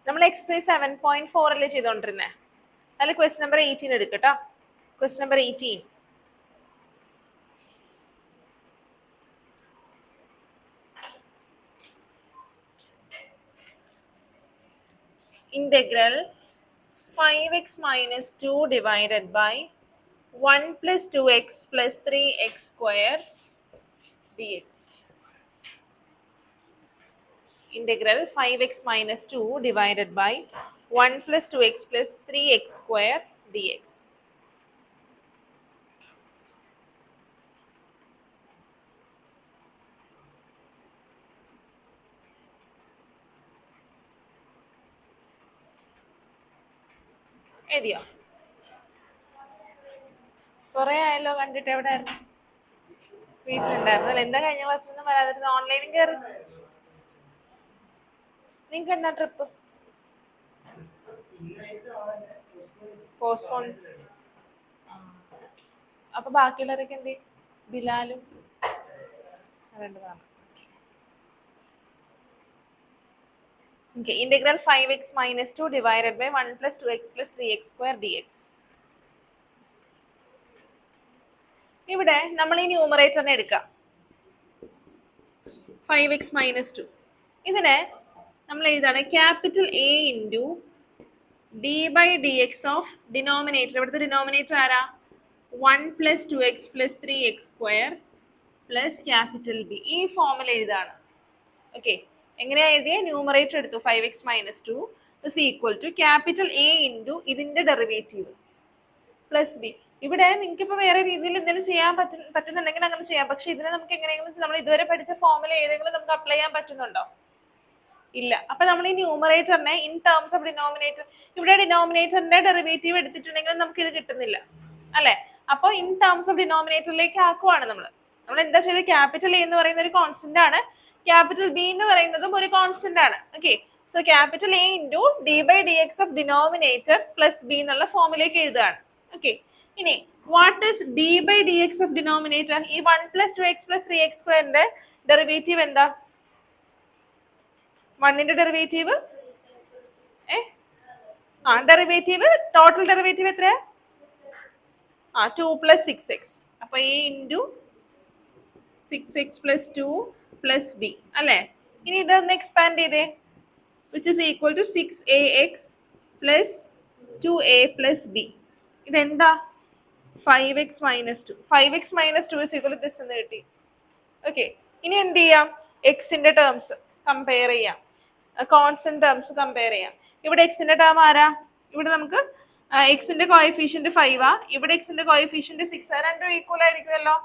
നമ്മൾ എക്സസൈസ് 7.4 അല്ലേ ചെയ്തോണ്ടിരുന്നേ. അതിൽ ക്വസ്റ്റ്യൻ നമ്പർ 18 എടുക്കട്ടോ. Question number 18. Integral 5x minus 2 divided by 1 plus 2x plus 3x square dx. Integral 5x minus 2 divided by 1 plus 2x plus 3x square dx. എഴുതിയോ? കുറെ ആയല്ലോ കണ്ടിട്ട്. എവിടെ ആയിരുന്നു? വീട്ടിലുണ്ടായിരുന്നു അല്ലേ? എന്താ കഴിഞ്ഞ ക്ലാസ്സിൽ ഒന്നും വരാതിരുന്നത്? ഓൺലൈനിൽ കയറി. നിങ്ങൾക്ക് എന്താ ട്രിപ്പ്? പോസ്റ്റ്പോൺ. അപ്പൊ ബാക്കിയുള്ളവരൊക്കെ എന്ത്? ബിലാലും രണ്ടതാണ്. Okay, integral 5x minus 2 divided by 1 plus 2x plus 3x square dx. ഇവിടെ നമ്മൾ ഈ ന്യൂമറേറ്ററിനെ എടുക്കാം. 5x minus 2. ഇതിനെ നമ്മൾ എഴുതാണ് capital A into d by dx of denominator. ഇവിടുത്തെ ഡിനോമിനേറ്റർ ആരാ? 1 plus 2x plus 3x square plus capital B. ഈ ഫോമിൽ എഴുതാണ്. ഓക്കെ, എങ്ങനെയാ എഴുതിയ? ന്യൂമറേറ്റർ എടുത്തു 5x minus 2 is equal to capital A into ഇതിന്റെ ഡെറിവേറ്റീവ് പ്ലസ് ബി. ഇവിടെ നിങ്ങൾക്ക് ഇപ്പോൾ വേറെ രീതിയിൽ എന്തെങ്കിലും ചെയ്യാൻ പറ്റുന്നുണ്ടെങ്കിൽ അങ്ങനെ ചെയ്യാം. പക്ഷെ ഇതിനെ നമുക്ക് എങ്ങനെയെങ്കിലും നമ്മൾ ഇതുവരെ പഠിച്ച ഫോമിൽ ഏതെങ്കിലും നമുക്ക് അപ്ലൈ ചെയ്യാൻ പറ്റുന്നുണ്ടോ? ഇല്ല. അപ്പൊ നമ്മൾ ഈ ന്യൂമറേറ്ററിനെ ഇൻ ടേംസ് ഓഫ് ഡിനോമിനേറ്റർ, ഇവിടെ ഡിനോമിനേറ്ററിന്റെ ഡെറിവേറ്റീവ് എടുത്തിട്ടുണ്ടെങ്കിൽ നമുക്ക് ഇത് കിട്ടുന്നില്ല അല്ലെ? അപ്പൊ ഇൻ ടേംസ് ഓഫ് ഡിനോമിനേറ്ററിലേക്ക് ആക്കുവാണ് നമ്മൾ എന്താ ചെയ്തത്? ക്യാപിറ്റൽ എ എന്ന് പറയുന്ന ഒരു കോൺസ്റ്റന്റ് ആണ്, ക്യാപിറ്റൽ ബി എന്ന് പറയുന്നതും ഒരു കോൺസ്റ്റന്റ് ആണ്. Okay, so capital A into d by d x of denominator plus b എന്നുള്ള ഫോമിലേക്ക് എഴുതുകയാണ്. ഓക്കെ, ഇനി what is d by d x of denominator? ഈ 1 plus 2x plus 3x സ്ക്വയറിന്റെ ഡെറിവേറ്റീവ് എന്താ? 1ന്റെ ഡെറിവേറ്റീവ് ഡെറിവേറ്റീവ് ടോട്ടൽ ഡെറിവേറ്റീവ് എത്രയാ? 2 plus 6x. അപ്പൊ a into 6x plus 2 plus b അല്ലേ? ഇനി ഇതൊന്ന് എക്സ്പാൻഡ് ചെയ്തേ, which is equal to 6ax plus 2a plus b. ഇതെന്താ? 5x minus 2. 5x minus 2 is equal to this എന്ന് കിട്ടി. ഓക്കെ, ഇനി എന്ത് ചെയ്യാം? എക്സിന്റെ ടേംസ് കമ്പയർ ചെയ്യാം, കോൺസ്റ്റന്റ് ടേംസ് കമ്പയർ ചെയ്യാം. ഇവിടെ എക്സിന്റെ ടേം ആരാ? ഇവിടെ നമുക്ക് എക്സിന്റെ കോഎഫിഷ്യന്റ് 5 ആ, ഇവിടെ എക്സിന്റെ കോഎഫിഷ്യന്റ് 6 ആ. രണ്ടും ഈക്വൽ ആയിരിക്കുമല്ലോ.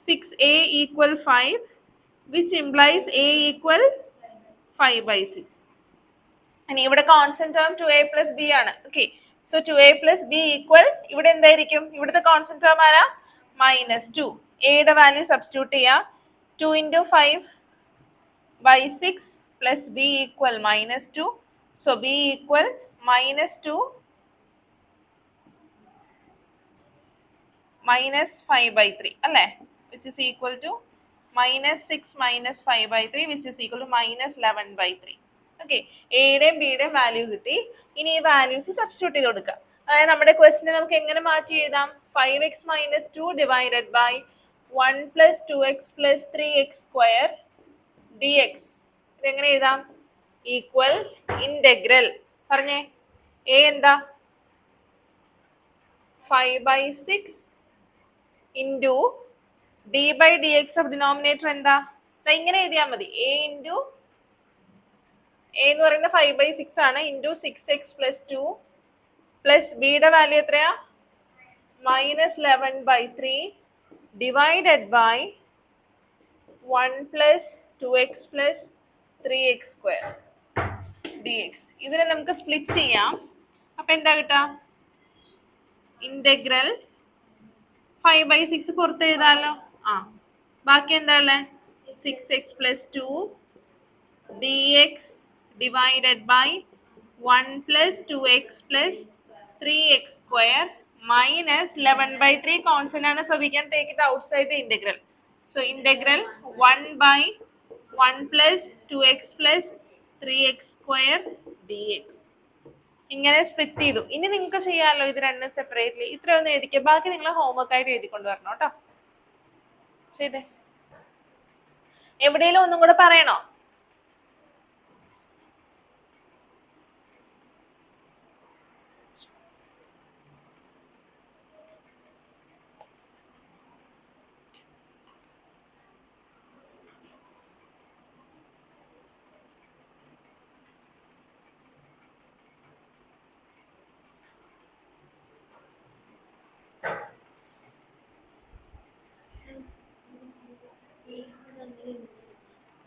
6a equal 5 which implies a equal 5/6. ഇനി ഇവിടെ constant term 2a plus b ആണ്. Okay, so 2a plus b equal ഇവിടെ എന്തായിരിക്കും? ഇവിടുത്തെ കോൺസ്റ്റന്റ് ടേം ആരാ? -2. എയുടെ വാല്യൂ സബ്സ്റ്റിറ്റ്യൂട്ട് ചെയ്യാം. 2 into 5/6 plus b equal -2. So b equal -2 minus 5/3 അല്ലേ? which is equal to -6 minus 5/3 which is equal to -11/3. Okay, എയുടെയും ബിയുടെയും value കിട്ടി. ഇനി ഈ വാല്യൂസ് സബ്സ്റ്റിറ്റ്യൂട്ട് ചെയ്ത് കൊടുക്കാം. അതായത് നമ്മുടെ ക്വസ്റ്റിനെ നമുക്ക് എങ്ങനെ മാറ്റി എഴുതാം? 5x minus 2 divided by 1 plus 2x plus 3x square dx. ഇതെങ്ങനെ എഴുതാം? ഈക്വൽ ഇന്റഗ്രൽ പറഞ്ഞേ. എ എന്താ? 5/6 into d by d x of denominator എന്താ? ഇങ്ങനെ എഴുതിയാൽ മതി. എ ഇൻറ്റു എ എന്ന് പറയുന്നത് 5/6 ആണ്, ഇൻറ്റു 6x plus 2 പ്ലസ് ബിയുടെ വാല്യൂ എത്രയാ? -11/3 divided by 1 plus 2x plus 3x square dx. ഇതിനെ നമുക്ക് സ്പ്ലിറ്റ് ചെയ്യാം. അപ്പൊ എന്താ കിട്ടാ? ഇന്റഗ്രൽ 5/6 പുറത്ത് എഴുതാലോ. ബാക്കി എന്താ ഉള്ളത്? 6x plus 2 dx divided by 1 plus 2x plus 3x square minus 11/3 constant ആണ്. So we can take it outside the integral. So integral 1/1 plus 2x plus 3x square dx. ഇങ്ങനെ സ്പ്ലിറ്റ് ചെയ്തു. ഇനി നിങ്ങൾക്ക് ചെയ്യാമല്ലോ ഇത് രണ്ടും സെപ്പറേറ്റ്ലി. ഇത്രയൊന്നും എഴുതിക്കുക, ബാക്കി നിങ്ങൾ ഹോംവർക്ക് ആയിട്ട് എഴുതിക്കൊണ്ട് വരണം കേട്ടോ. ചെയ്തേ. എവിടെയെങ്കിലും ഒന്നും കൂടെ പറയണോ?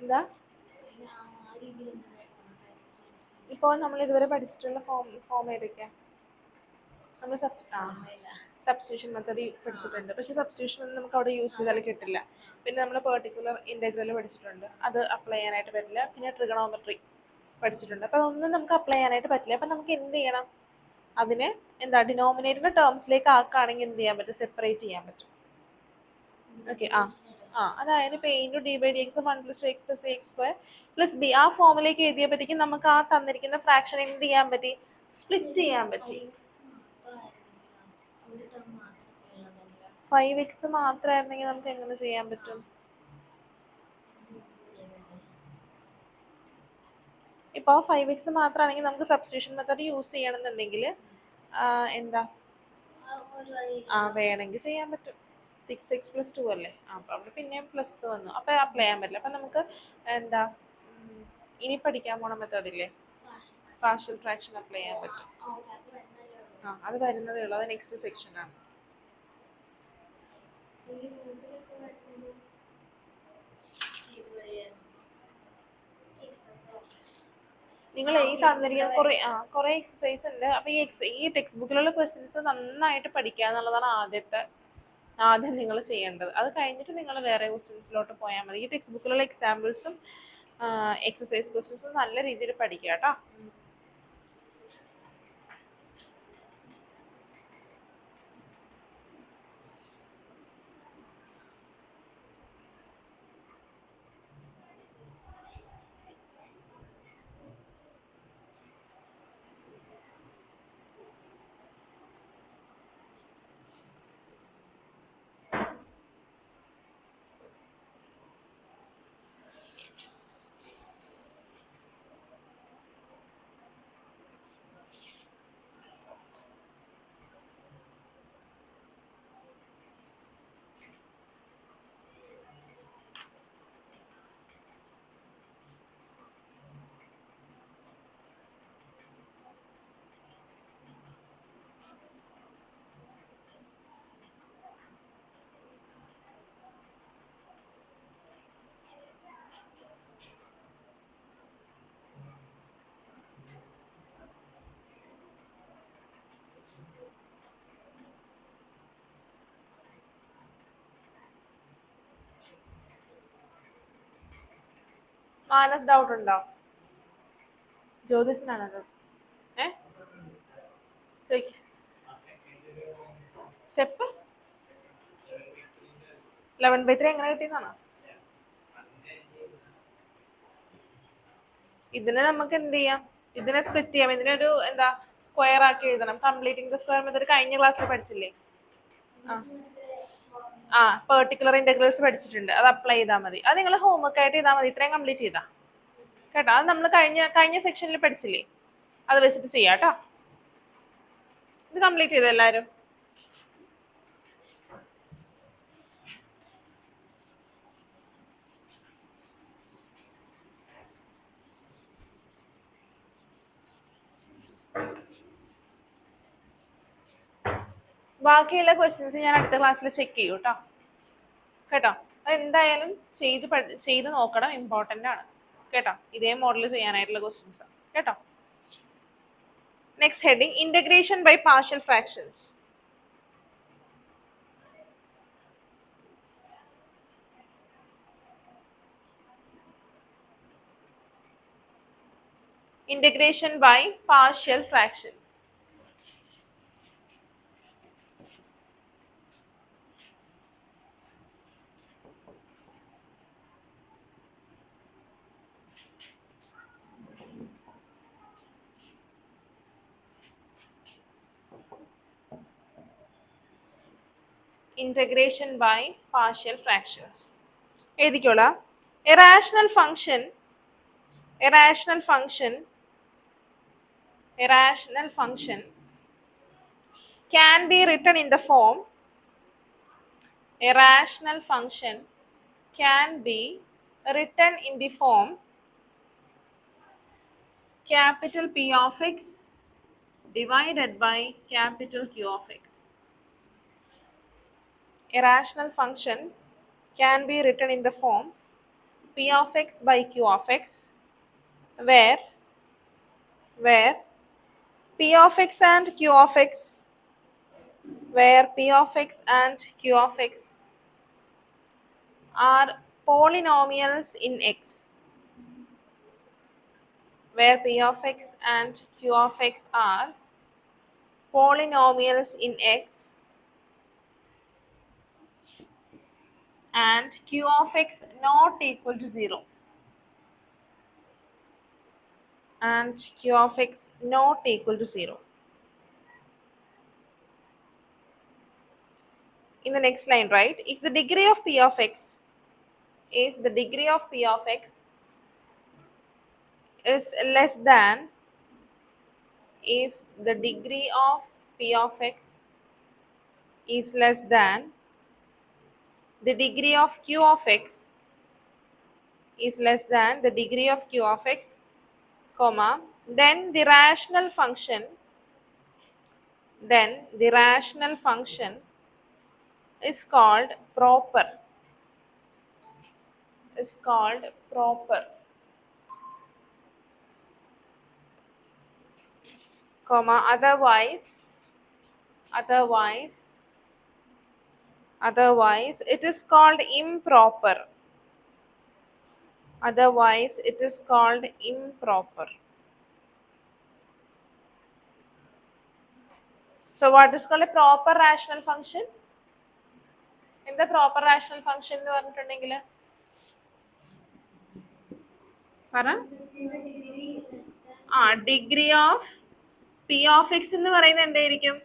എന്താ ഇപ്പോൾ നമ്മൾ ഇതുവരെ പഠിച്ചിട്ടുള്ള ഫോം ഏതൊക്കെയാ? നമ്മൾ സബ്സ്റ്റിറ്റ്യൂഷൻ മെത്തേഡ് പഠിച്ചിട്ടുണ്ട്. പക്ഷെ സബ്സ്റ്റിറ്റ്യൂഷൻ ഒന്നും നമുക്ക് അവിടെ യൂസ് ചെയ്താൽ കിട്ടില്ല. പിന്നെ നമ്മൾ പെർട്ടിക്കുലർ ഇൻ്റഗ്രൽ പഠിച്ചിട്ടുണ്ട്, അത് അപ്ലൈ ചെയ്യാനായിട്ട് പറ്റില്ല. പിന്നെ ട്രിഗണോമെട്രി പഠിച്ചിട്ടുണ്ട്. അപ്പോൾ അതൊന്നും നമുക്ക് അപ്ലൈ ചെയ്യാനായിട്ട് പറ്റില്ല. അപ്പം നമുക്ക് എന്ത് ചെയ്യണം? അതിനെ എന്താ ഡിനോമിനേറ്ററിൻ്റെ ടേംസിലേക്ക് ആക്കുകയാണെങ്കിൽ എന്ത് ചെയ്യാൻ പറ്റും? സെപ്പറേറ്റ് ചെയ്യാൻ പറ്റും. ഓക്കെ. അതായത് ഇപ്പോൾ a into d by d x 1 + 2x + 3x² + b ആ ഫോമിലേക്ക് എഴുതിയപ്പോഴത്തേക്കും നമുക്ക് ആ തന്നിരിക്കുന്ന ഫ്രാക്ഷൻ എന്ത് ചെയ്യാൻ പറ്റി? സ്പ്ലിറ്റ് ചെയ്യാൻ പറ്റി. 5x മാത്രമായിരുന്നെങ്കിൽ നമുക്ക് എങ്ങനെ ചെയ്യാൻ പറ്റും? ഇപ്പോൾ 5x മാത്രമാണെങ്കിൽ നമുക്ക് സബ്സ്റ്റിറ്റ്യൂഷൻ മെത്തേഡ് യൂസ് ചെയ്യണമെന്നുണ്ടെങ്കിൽ എന്താ വേണമെങ്കിൽ ചെയ്യാൻ പറ്റും. 6x + 2 അല്ലേ? അപ്പം അവിടെ പിന്നെയും പ്ലസ് വന്നു. അപ്പം അപ്ലൈ ചെയ്യാൻ പറ്റില്ല. അപ്പം നമുക്ക് എന്താ ഇനി പഠിക്കാൻ പോണ മെത്തേഡില്ലേ, പാർഷ്യൽ ഫ്രാക്ഷൻ അപ്ലൈ ചെയ്യാൻ പറ്റും. അത് വരുന്നതേ ഉള്ളൂ. അത് നെക്സ്റ്റ് സെക്ഷനാണ്. നിങ്ങൾ ഈ തന്നിരിക്കുന്ന കുറേ എക്സസൈസ് ഉണ്ട്. അപ്പോൾ ഈ ടെക്സ്റ്റ് ബുക്കിലുള്ള ക്വസ്റ്റ്യൻസ് നന്നായിട്ട് പഠിക്കുക എന്നുള്ളതാണ് ആദ്യം നിങ്ങൾ ചെയ്യേണ്ടത്. അത് കഴിഞ്ഞിട്ട് നിങ്ങൾ വേറെ ക്വസ്റ്റ്യൻസിലോട്ട് പോയാൽ മതി. ഈ ടെക്സ്റ്റ് ബുക്കിലുള്ള എക്സാമ്പിൾസും എക്സസൈസ് ക്വസ്റ്റ്യൻസും നല്ല രീതിയിൽ പഠിക്കുക കേട്ടോ. മാനസ് ഡൗട്ട് ഉണ്ടോ? ജ്യോതിസിനാണത്. സ്റ്റെപ്പ് 11/3 എങ്ങനെ കിട്ടിയെന്നാണോ? ഇതിനെ നമുക്ക് എന്ത് ചെയ്യാം? ഇതിനെ സ്പ്ലിറ്റ് ചെയ്യാം. ഇതിനൊരു എന്താ സ്ക്വയർ ആക്കി എഴുതണം. കംപ്ലീറ്റിംഗ് ദ സ്ക്വയർ മെത്തേഡ് കഴിഞ്ഞ ക്ലാസ്സിൽ പഠിച്ചില്ലേ? പെർട്ടിക്കുലർ ഇന്റഗ്രൽസ് പഠിച്ചിട്ടുണ്ട്. അത് അപ്ലൈ ചെയ്താൽ മതി. അത് നിങ്ങൾ ഹോംവർക്ക് ആയിട്ട് ചെയ്താൽ മതി. ഇത്രയും കംപ്ലീറ്റ് ചെയ്താ കേട്ടോ. അത് നമ്മൾ കഴിഞ്ഞ സെക്ഷനിൽ പഠിച്ചില്ലേ? അത് വെച്ചിട്ട് ചെയ്യാം കേട്ടോ. ഇത് കംപ്ലീറ്റ് ചെയ്തോ എല്ലാവരും? ബാക്കിയുള്ള ക്വസ്റ്റ്യൻസ് ഞാൻ അടുത്ത ക്ലാസ്സിൽ ചെക്ക് ചെയ്യൂ കേട്ടോ. അത് എന്തായാലും ചെയ്ത് നോക്കണം. ഇമ്പോർട്ടൻ്റ് ആണ് കേട്ടോ. ഇതേ മോഡൽ ചെയ്യാനായിട്ടുള്ള ക്വസ്റ്റ്യൻസ് കേട്ടോ. Next heading integration by partial fractions. Integration by partial fractions. integration by partial fractions. എഴുതിക്കോളാം. A rational function can be written in the form capital P of x divided by capital Q of x. A rational function can be written in the form P of x by Q of x, where P of x and Q of x are polynomials in x, where P of x and Q of x are polynomials in x and Q of x not equal to 0, In the next line, right? If the degree of P of x is less than the degree of Q of x, comma, then the rational function is called proper. Comma, otherwise it is called improper. So what is called a proper rational function? എന്താ proper rational function എന്ന് പറഞ്ഞിട്ടുണ്ടെങ്കിൽ പറ. Degree of p of x എന്ന് പറയുന്നത് എന്തായിരിക്കും?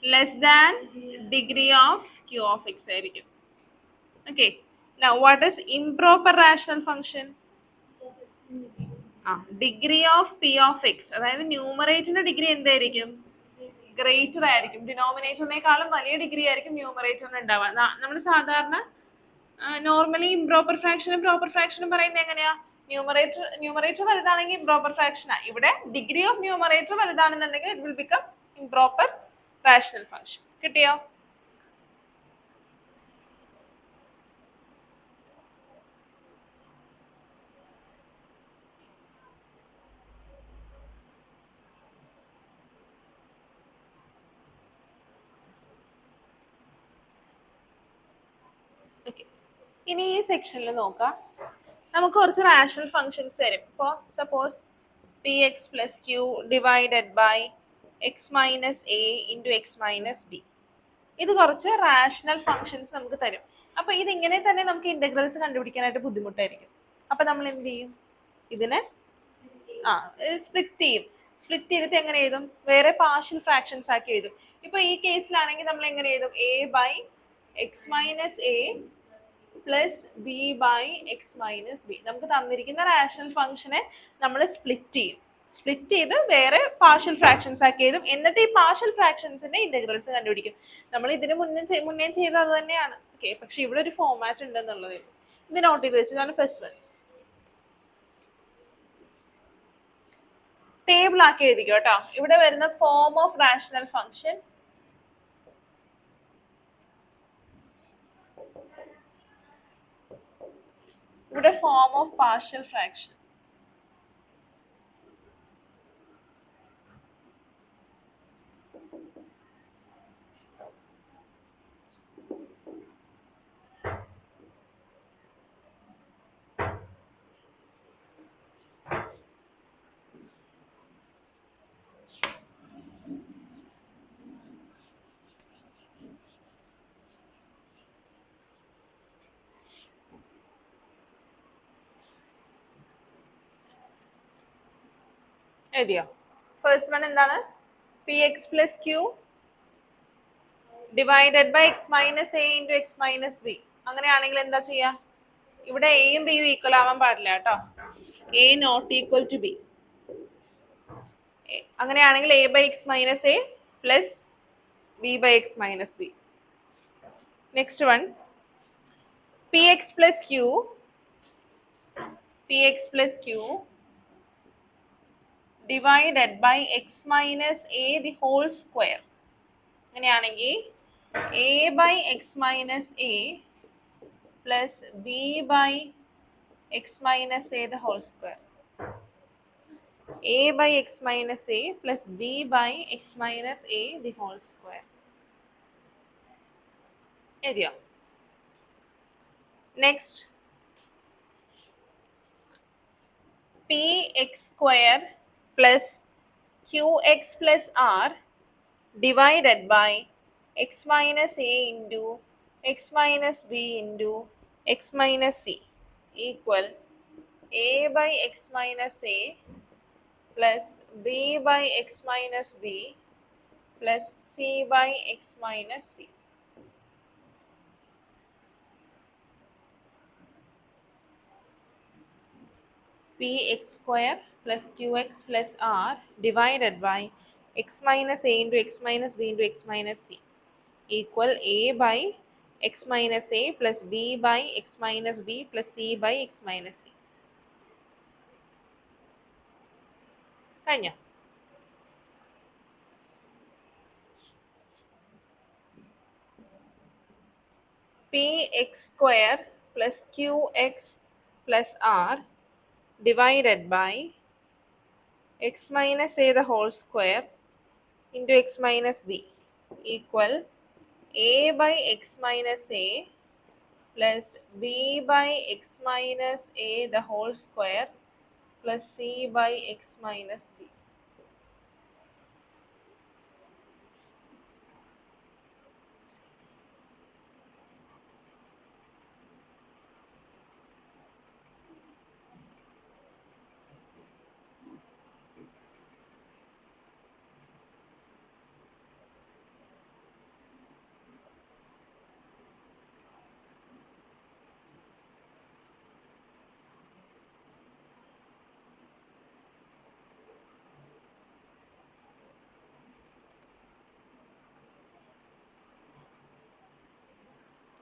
Less than degree of q of x ആയിരിക്കും. Okay. Now what is improper rational function? Degree of p of x, അതായത് ന്യൂമറേറ്ററിന്റെ ഡിഗ്രി എന്തായിരിക്കും? ഗ്രേറ്റർ ആയിരിക്കും. ഡിനോമിനേറ്ററിനേക്കാളും വലിയ ഡിഗ്രി ആയിരിക്കും ന്യൂമറേറ്ററിന് ഉണ്ടാവുക. നമ്മൾ സാധാരണ നോർമലി ഇംപ്രോപ്പർ ഫ്രാക്ഷനും പ്രോപ്പർ ഫ്രാക്ഷനും പറയുന്നത് എങ്ങനെയാ? ന്യൂമറേറ്റർ വലുതാണെങ്കിൽ ഇംപ്രോപ്പർ ഫ്രാക്ഷനാ. ഇവിടെ ഡിഗ്രി ഓഫ് ന്യൂമറേറ്റർ വലുതാണെന്നുണ്ടെങ്കിൽ it will become improper rational function. കിട്ടിയോ? ഇനി ഈ സെക്ഷനിൽ നോക്കാം. നമുക്ക് കുറച്ച് റാഷണൽ ഫങ്ഷൻസ് തരും. ഇപ്പോൾ suppose p x plus q divided by x minus a into x minus b. ഇത് കുറച്ച് റാഷണൽ ഫങ്ഷൻസ് നമുക്ക് തരും. അപ്പോൾ ഇതിങ്ങനെ തന്നെ നമുക്ക് ഇൻ്റഗ്രൽസ് കണ്ടുപിടിക്കാനായിട്ട് ബുദ്ധിമുട്ടായിരിക്കും. അപ്പോൾ നമ്മൾ എന്ത് ചെയ്യും? ഇതിനെ സ്പ്ലിറ്റ് ചെയ്തിട്ട് എങ്ങനെ എഴുതും? വേറെ പാർഷ്യൽ ഫ്രാക്ഷൻസ് ആക്കി എഴുതും. ഇപ്പോൾ ഈ കേസിലാണെങ്കിൽ നമ്മൾ എങ്ങനെ എഴുതും? A by x minus a plus b by x minus b. നമുക്ക് തന്നിരിക്കുന്ന റാഷണൽ ഫംഗ്ഷനെ നമ്മൾ സ്പ്ലിറ്റ് ചെയ്ത് വേറെ പാർഷ്യൽ ഫ്രാക്ഷൻസ് ആക്കി എഴുതും. എന്നിട്ട് ഈ പാർഷ്യൽ ഫ്രാക്ഷൻസിന്റെ ഇന്റഗ്രൽസ് കണ്ടുപിടിക്കും. നമ്മൾ ഇതിന് മുന്നേ ചെയ്തത് അത് തന്നെയാണ്. ഓക്കെ, പക്ഷെ ഇവിടെ ഒരു ഫോമാറ്റ് ഉണ്ടെന്നുള്ളത് ഇത് നോട്ട് ചെയ്ത് വെച്ചതാണ്. ഫസ്റ്റ് വൺ ടേബിൾ ആക്കി എഴുതിക്കോ കേട്ടോ. ഇവിടെ വരുന്ന ഫോം ഓഫ് റാഷണൽ ഫംഗ്ഷൻ, ഇവിടെ ഫോം ഓഫ് പാർഷ്യൽ ഫ്രാക്ഷൻ, എഴുതിയോ? ഫസ്റ്റ് വൺ എന്താണ്? P x plus q divided by x minus a into x minus b. അങ്ങനെയാണെങ്കിൽ എന്താ ചെയ്യുക? ഇവിടെ എയും ബിയും ഈക്വൽ ആവാൻ പാടില്ല കേട്ടോ. A not equal to b. അങ്ങനെയാണെങ്കിൽ a by x minus a plus b by x minus b. Next one, p x plus q, p x plus q divided by x minus a the whole square. അങ്ങനെയാണെങ്കിൽ a by x minus a plus b by x minus a the whole square. A by x minus a plus b by x minus a the whole square. എഴുതിയോ? Next, P x square plus q x plus r divided by x minus a into x minus b into x minus c equal a by x minus a plus b by x minus b plus c by x minus c. Px square plus qx plus r divided by x minus a into x minus b into x minus c equal a by x minus a plus b by x minus b plus c by x minus c. കഴിഞ്ഞോ? px square plus qx plus r divided by x minus a the whole square into x minus b equal a by x minus a plus b by x minus a the whole square plus c by x minus b.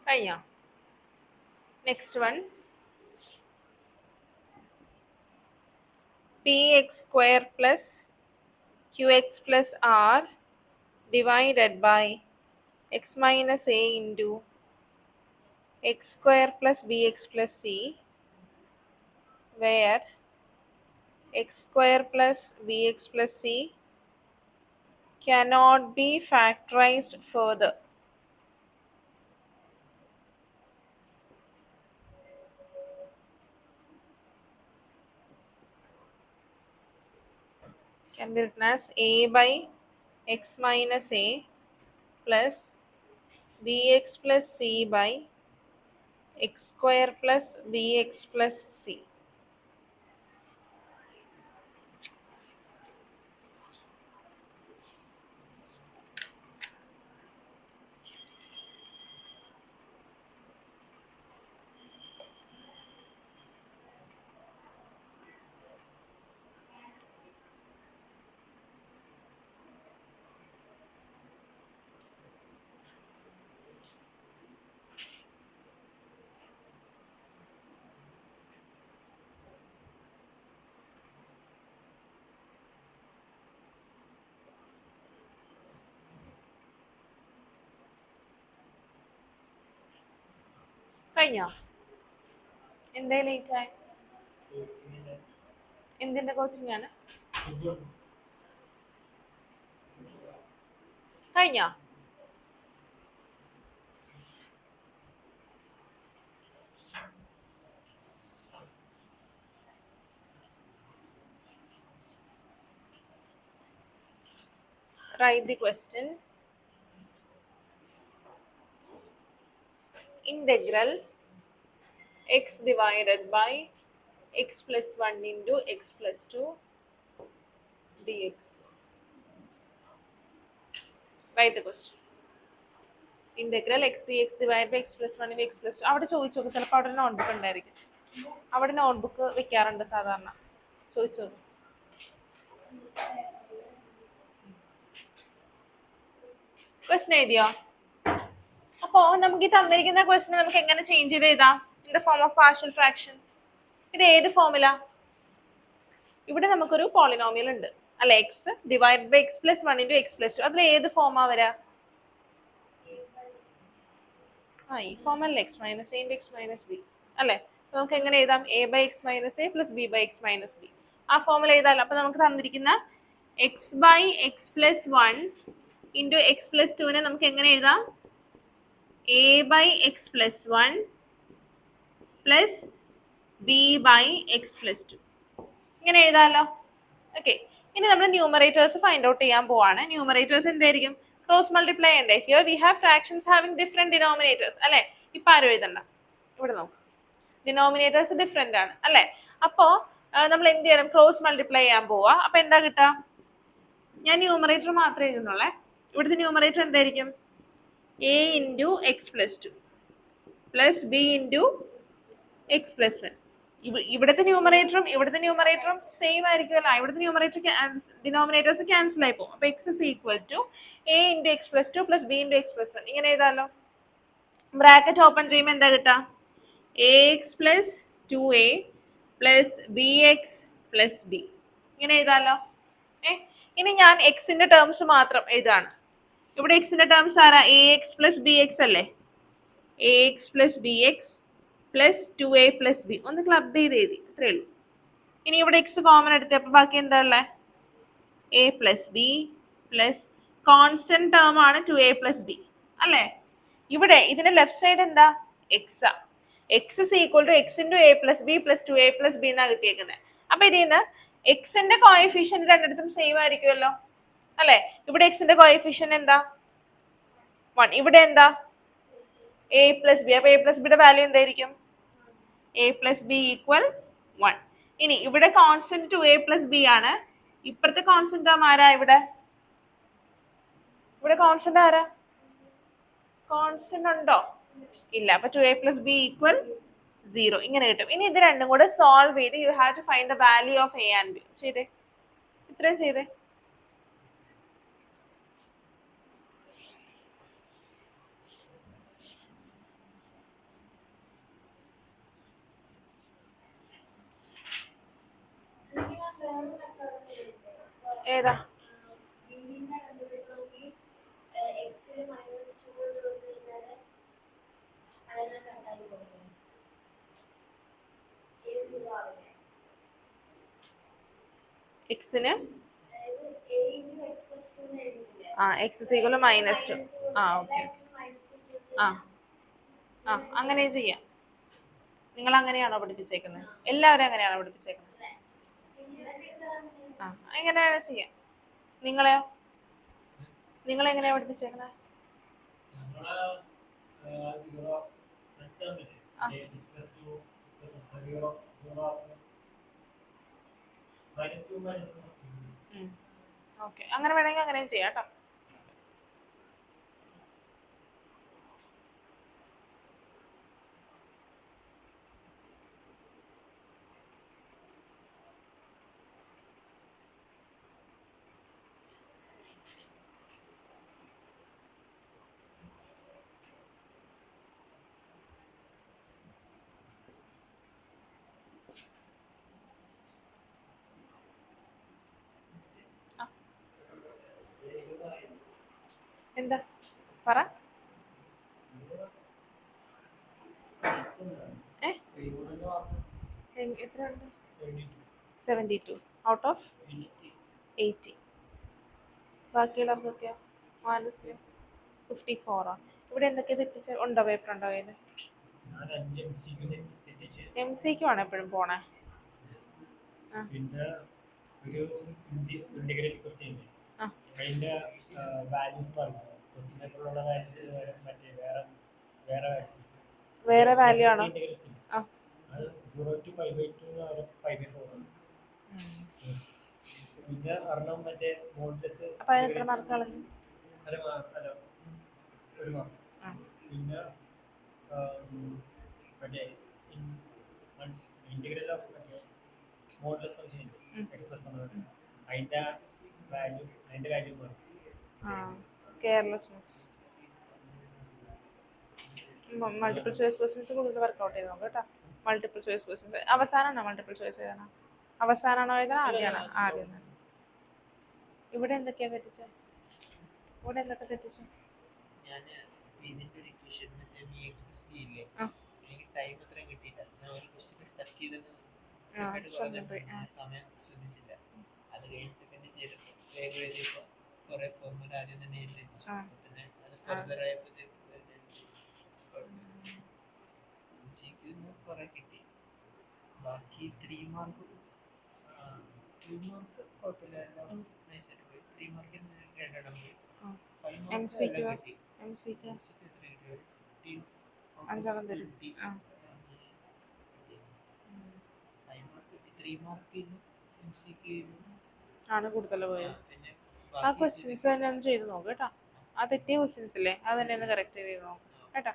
കഴിഞ്ഞോ? Next one, px square plus qx plus r divided by x minus a into x square plus bx plus c where x square plus bx plus c cannot be factorized further. Can be written as a by x minus a plus bx plus c by x square plus bx plus c. കഴിഞ്ഞോ? എന്തേ late ആയി? എന്തിന്റെ coaching ആണ്? കഴിഞ്ഞോ? Write the question. Integral x divided by x plus 1 into x plus 2 dx. Write the question. Integral x d x divide by x plus 1 x plus 2 അവിടെ ചോദിച്ചു നോക്കും. ചിലപ്പോൾ അവിടെ നോട്ട്ബുക്ക് ഉണ്ടായിരിക്കും. അവിടെ നോട്ട്ബുക്ക് വെക്കാറുണ്ട് സാധാരണ. ചോദിച്ചു നോക്കും. ക്വസ്റ്റൻ എഴുതിയോ? അപ്പോ നമുക്ക് ഈ തന്നിരിക്കുന്ന ക്വസ്റ്റൻ നമുക്ക് എങ്ങനെ ചേഞ്ച് ചെയ്ത് എഴുതാം? In the form of partial fraction. ഇത് ഏത് ഫോമിലാ? ഇവിടെ നമുക്കൊരു പോളിനോമിയൽ ഉണ്ട് അല്ലെ, x divide by x plus 1 into x plus 2. അതിൽ ഏത് ഫോമാ വരാ? ഈ ഫോം അല്ലേ, x minus a into x minus b അല്ലേ. നമുക്ക് എങ്ങനെ എഴുതാം? A by x minus a plus b by x minus b. ആ ഫോമിൽ എഴുതാമല്ലോ. അപ്പൊ നമുക്ക് തന്നിരിക്കുന്ന x by x plus 1 into x plus 2 നമുക്ക് എങ്ങനെ എഴുതാം? A by x plus 1 plus b by x plus 2 ഇങ്ങനെ എഴുതാമല്ലോ. ഓക്കെ, ഇനി നമ്മൾ ന്യൂമറേറ്റേഴ്സ് ഫൈൻഡ് ഔട്ട് ചെയ്യാൻ പോവാണ്. ന്യൂമറേറ്റേഴ്സ് എന്തായിരിക്കും? ക്രോസ് മൾട്ടിപ്ലൈ ഉണ്ട്. Here we have fractions having different denominators അല്ലെ. ഇപ്പൊ ആരും എഴുതണ്ട, ഇവിടെ നോക്കാം. ഡിനോമിനേറ്റേഴ്സ് ഡിഫറെന്റ് ആണ് അല്ലെ. അപ്പോ നമ്മൾ എന്ത് ചെയ്യണം? ക്രോസ് മൾട്ടിപ്ലൈ ചെയ്യാൻ പോവാ. അപ്പൊ എന്താ കിട്ടുക? ഞാൻ ന്യൂമറേറ്റർ മാത്രമേ എഴുതുന്നുള്ളേ. ഇവിടുത്തെ ന്യൂമറേറ്റർ എന്തായിരിക്കും? A into x plus 2 plus b into x plus 1. ഇവിടുത്തെ ന്യൂമറേറ്ററും സെയിം ആയിരിക്കുമല്ലോ. ഇവിടുത്തെ ന്യൂമറേറ്റർ ഡിനോമിനേറ്റേഴ്സ് ക്യാൻസൽ ആയി പോകും. അപ്പൊ x is equal to a into x plus 2 plus b into x plus 1 ഇങ്ങനെ എഴുതാമല്ലോ. ബ്രാക്കറ്റ് ഓപ്പൺ ചെയ്യുമ്പോൾ എന്താ കിട്ടുക? A x plus 2a plus b x plus b ഇങ്ങനെ എഴുതാമല്ലോ. ഇനി ഞാൻ എക്സിന്റെ ടേംസ് മാത്രം എഴുതാണ്. ഇവിടെ എക്സിന്റെ ടേംസ് ആരാ? A x plus b x അല്ലേ. A x plus b x plus 2a plus b ഒന്ന് ക്ലബ് ചെയ്ത് എഴുതി, അത്രേ ഉള്ളൂ. ഇനി ഇവിടെ എക്സ് കോമൺ എടുത്തപ്പോൾ ബാക്കി എന്താ ഉള്ളത്? A plus b plus constant term ആണ് 2a പ്ലസ് ബി അല്ലേ. ഇവിടെ ഇതിന്റെ ലെഫ്റ്റ് സൈഡ് എന്താ? എക്സ് ആ. X is equal to x into a plus b plus 2a plus b എന്നാണ് കിട്ടിയേക്കുന്നത്. അപ്പൊ ഇതിന്ന് എക്സിന്റെ കോഎഫിഷ്യന്റ് രണ്ടിടത്തും സെയിം ആയിരിക്കുമല്ലോ അല്ലെ. ഇവിടെ എക്സിന്റെ കോഎഫിഷ്യന്റ് എന്താ? 1. ഇവിടെ എന്താ? A plus B. അപ്പൊ എ പ്ലസ് ബിയുടെ വാല്യൂ എന്തായിരിക്കും? A plus b equal 1. ഇനി ഇവിടെ കോൺസ്റ്റന്റ് 2a പ്ലസ് ബി ആണ്. ഇപ്പുറത്തെ കോൺസ്റ്റന്റ് ടേം ആരാ? ഇവിടെ കോൺസ്റ്റന്റ് ആരാ? കോൺസ്റ്റന്റ് ഉണ്ടോ? ഇല്ല. അപ്പൊ 2a പ്ലസ് ബി ഈക്വൽ 0 ഇങ്ങനെ കിട്ടും. ഇനി ഇത് രണ്ടും കൂടെ സോൾവ് ചെയ്ത് you have to find the value of a and b. ചെയ്തേ, ഇത്രയും ചെയ്തേ. ഏതാ? എക്സിന് x is equal to -2. Okay. അങ്ങനെ ചെയ്യാം. നിങ്ങൾ അങ്ങനെയാണോ പഠിപ്പിച്ചേക്കുന്നത്? എല്ലാവരും അങ്ങനെയാണോ പഠിപ്പിച്ചേക്കുന്നത്? എങ്ങനെയാണ് ചെയ്യാം. നിങ്ങളെയോ? നിങ്ങളെങ്ങനെയാ പഠിപ്പിച്ചേക്കുന്നത്? ഓക്കെ, അങ്ങനെ വേണമെങ്കിൽ അങ്ങനെയും ചെയ്യാം കേട്ടോ. എന്താ പറ? എത്ര ഉണ്ട്? 72 ഔട്ട് ഓഫ് 80. ബാക്കിയുള്ളവർക്കൊക്കെയോ? 54 ആണ്. ഇവിടെ എന്തൊക്കെയാ തെറ്റിച്ച് ഉണ്ടോ? പേപ്പർ ഉണ്ടോ കയ്യിൽ? MCQ ആണ് എപ്പോഴും പോണേ. വേറെ വാല്യൂ ആണോ? അപ്പൊ അതിന് എത്ര മാർക്ക് കളഞ്ഞു? പിന്നെ മറ്റേ ഇന്റഗ്രൽ ഓഫ് മറ്റേ മോഡുലസ് ഫംഗ്ഷൻ എക്സ്പ്രസ് ചെയ്യുന്നത് അതിന്റെ value carelessness. Multiple choice questions കൂടുതൽ വർക്കൗട്ട് ചെയ്ത് നോക്കാം കേട്ടോ. മൾട്ടിപ്പിൾ ചോയ്സ് ക്വസ്റ്റ്യൻസ് അവസാനമാണോ മൾട്ടിപ്പിൾ ചോയ്സ് എഴുതണം? അവസാനമാണോ എഴുതണം ആദ്യമാണോ? ആദ്യം തന്നെ. ഇവിടെ എന്തൊക്കെയാ തെറ്റിച്ചത്? ഇവിടെ എന്തൊക്കെ തെറ്റിച്ചു? ഞാൻ ഇതിന്റെ ഒരു ഇക്വേഷൻ മറ്റേ v എക്സ്പ്രസ് v ഇല്ലേ, എനിക്ക് ടൈം അത്രയും കിട്ടിയില്ല. ഞാൻ ഒരു ക്വസ്റ്റ്യൻ സ്റ്റക്ക് ചെയ്തത് സമയം ശ്രദ്ധിച്ചില്ല. അത് കഴിഞ്ഞിട്ട് പിന്നെ ചെയ്തപ്പോൾ വേഗം എഴുതിയപ്പോൾ കുറെ ഫോർമുല ആദ്യം തന്നെ എഴുതി വെച്ചു. പിന്നെ അത് ഫർദർ ആയപ്പോഴത്തേക്ക് കുറെ കിട്ടി. ബാക്കി 3 മാർക്ക് കുഴപ്പമില്ല, നൈസായിട്ട് പോയി. 3 മാർക്കിന് രണ്ടെണ്ണം പോയി. 5 മാർക്ക് എല്ലാം കിട്ടി. അഞ്ചാം തിരിച്ച് 3 മാർക്കിന് MCQ ആണ് കൂടുതൽ പോയത്. ആ ക്വസ്റ്റ്യൻസ് തന്നെ ഒന്ന് ചെയ്ത് നോക്ക് കേട്ടോ. ആ തെറ്റിയ ക്വസ്റ്റ്യൻസ് ഇല്ലേ അത് തന്നെ ഒന്ന് കറക്റ്റ് ചെയ്ത് നോക്കും കേട്ടോ.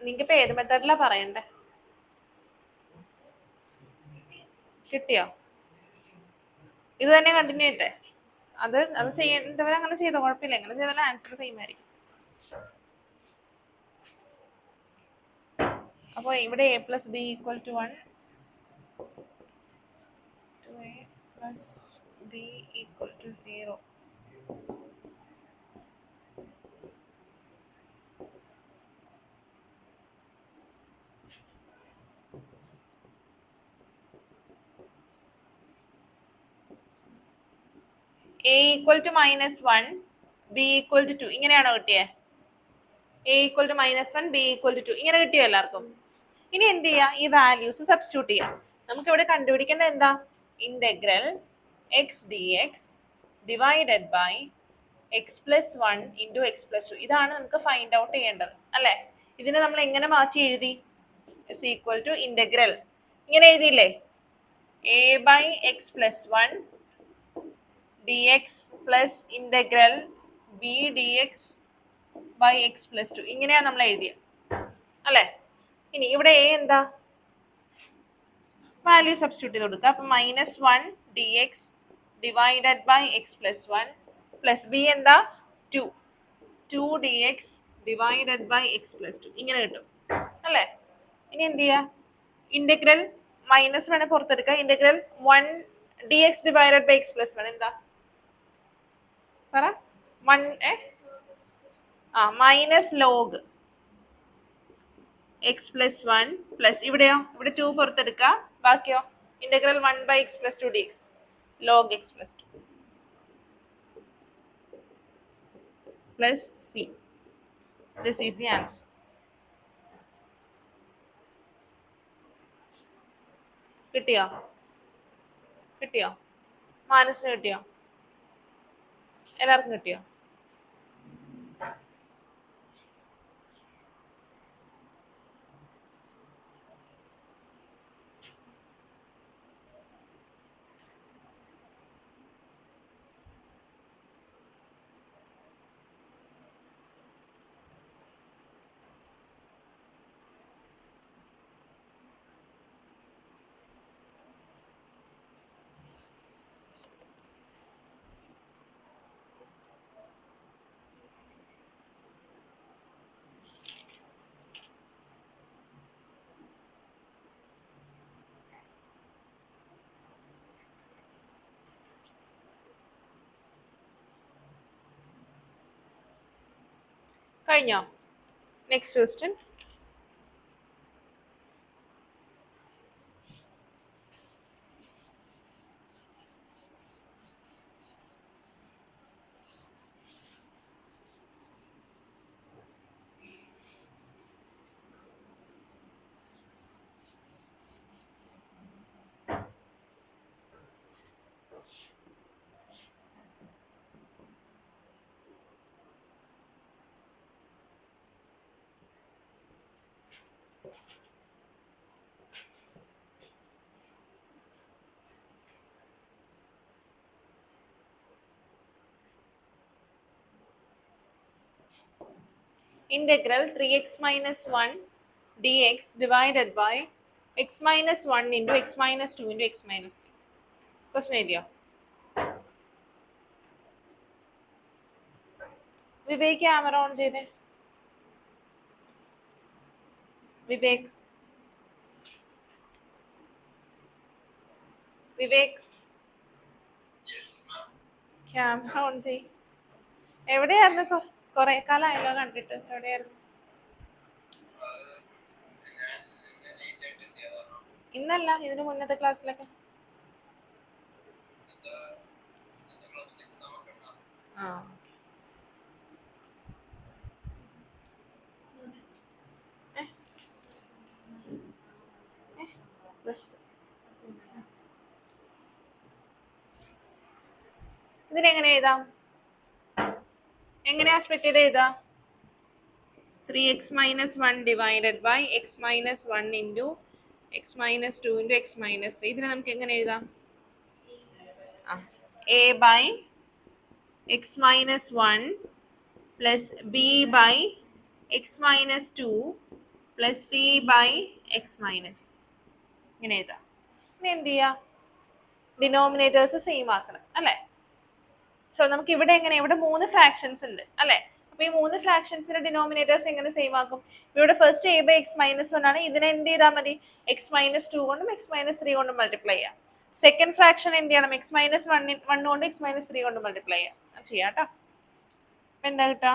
നിങ്ങക്കിപ്പോ ഏത് മെത്തേഡിലാ പറയണ്ടേ? കിട്ടിയോ? ഇത് തന്നെ കണ്ടിന്യൂ ചെയ്യട്ടെ? അത് ചെയ്യേണ്ടവർ അങ്ങനെ ചെയ്തോ, കുഴപ്പമില്ല. എങ്ങനെ ചെയ്താലും ആൻസർ സെയിം ആയിരിക്കും. അപ്പോൾ ഇവിടെ a plus b equal to 1, a plus b equal to 0. a equal to -1, b equal to 2. ഇങ്ങനെയാണോ കിട്ടിയത്? a equal to -1, b equal to 2 ഇങ്ങനെ കിട്ടിയോ എല്ലാവർക്കും? ഇനി എന്ത് ചെയ്യാ? ഈ വാല്യൂസ് സബ്സ്റ്റിറ്റ്യൂട്ട് ചെയ്യാം. നമുക്ക് ഇവിടെ കണ്ടുപിടിക്കേണ്ടത് എന്താ? ഇന്റഗ്രൽ x dx divided by x plus 1 into x plus 2. ഇതാണ് നമുക്ക് ഫൈൻഡ് ഔട്ട് ചെയ്യേണ്ടത് അല്ലേ? ഇതിനെ നമ്മൾ എങ്ങനെ മാറ്റി എഴുതി? is equal to ഇന്റഗ്രൽ ഇങ്ങനെ എഴുതിയില്ലേ? a by x plus 1 dx plus integral b dx by x plus 2. ഇങ്ങനെയാണ് നമ്മൾ എഴുതിയത് അല്ലേ? ഇനി ഇവിടെ a എന്താ? വാല്യൂ സബ്സ്റ്റിറ്റ്യൂട്ട് ചെയ്ത് കൊടുക്കുക. അപ്പം -1 dx divided by x plus 1 plus b എന്താ? 2 dx divided by x plus 2 ഇങ്ങനെ കിട്ടും അല്ലേ? ഇനി എന്ത് ചെയ്യുക? ഇന്റഗ്രൽ -1 പുറത്തെടുക്കുക. Integral 1 dx divided by x plus 1 എന്താ പറ? 1 minus log x plus 1 plus ഇവിടെയോ? ഇവിടെ 2 പുറത്തെടുക്കുക. ബാക്കിയോ? Integral 1 by x plus 2 dx log x plus 2 plus c. This is the answer. കിട്ടിയോ? കിട്ടിയോ? മാനസിന് കിട്ടിയോ? എല്ലാവർക്കും കിട്ടിയോ? കഴിഞ്ഞോ? Next question. integral 3x minus 1 dx divided by x minus 1 into x minus 2 into x minus 3. Question area. Vivek camera on ചെയ്തേ. Vivek Vivek camera on ചെയ്. എവിടെയായിരുന്നു? കൊറേ കാലമായല്ലോ കണ്ടിട്ട്. എവിടെയായിരുന്നു? ഇന്നല്ല, ഇതിന് മുന്നത്തെ ക്ലാസ്സിലൊക്കെ. ആ ഇതിനെങ്ങനെ എഴുതാം? എങ്ങനെയാ സ്പ്ലിറ്റ് ചെയ്ത് എഴുതാം? 3x minus 1 divided by x minus 1 into x minus 2 into x minus 3. ഇതിനെ നമുക്ക് എങ്ങനെ എഴുതാം? a by x minus 1 plus b by x minus 2 plus c by x minus. ഇങ്ങനെ എഴുതാം. ഇനി എന്ത് ചെയ്യാം? ഡിനോമിനേറ്റേഴ്സ് സെയിം ആക്കണം അല്ലേ? സോ നമുക്ക് ഇവിടെ എങ്ങനെ, ഇവിടെ 3 ഫ്രാക്ഷൻസ് ഉണ്ട് അല്ലേ? അപ്പൊ ഈ 3 ഫ്രാക്ഷൻസിന്റെ ഡിനോമിനേറ്റേഴ്സ് എങ്ങനെ സെയിം ആക്കും? ഇവിടെ first a by x minus 1 ആണ്. ഇതിനെ എന്ത് ചെയ്താൽ മതി? x minus 2 കൊണ്ടും x minus 3 കൊണ്ടും മൾട്ടിപ്ലൈ ചെയ്യാം. സെക്കൻഡ് ഫ്രാക്ഷൻ എന്ത് ചെയ്യണം? x minus 1 കൊണ്ട് x minus 3 കൊണ്ട് മൾട്ടിപ്ലൈ ചെയ്യാം. ചെയ്യാം കേട്ടോ. അപ്പൊ എന്താ കിട്ടാ?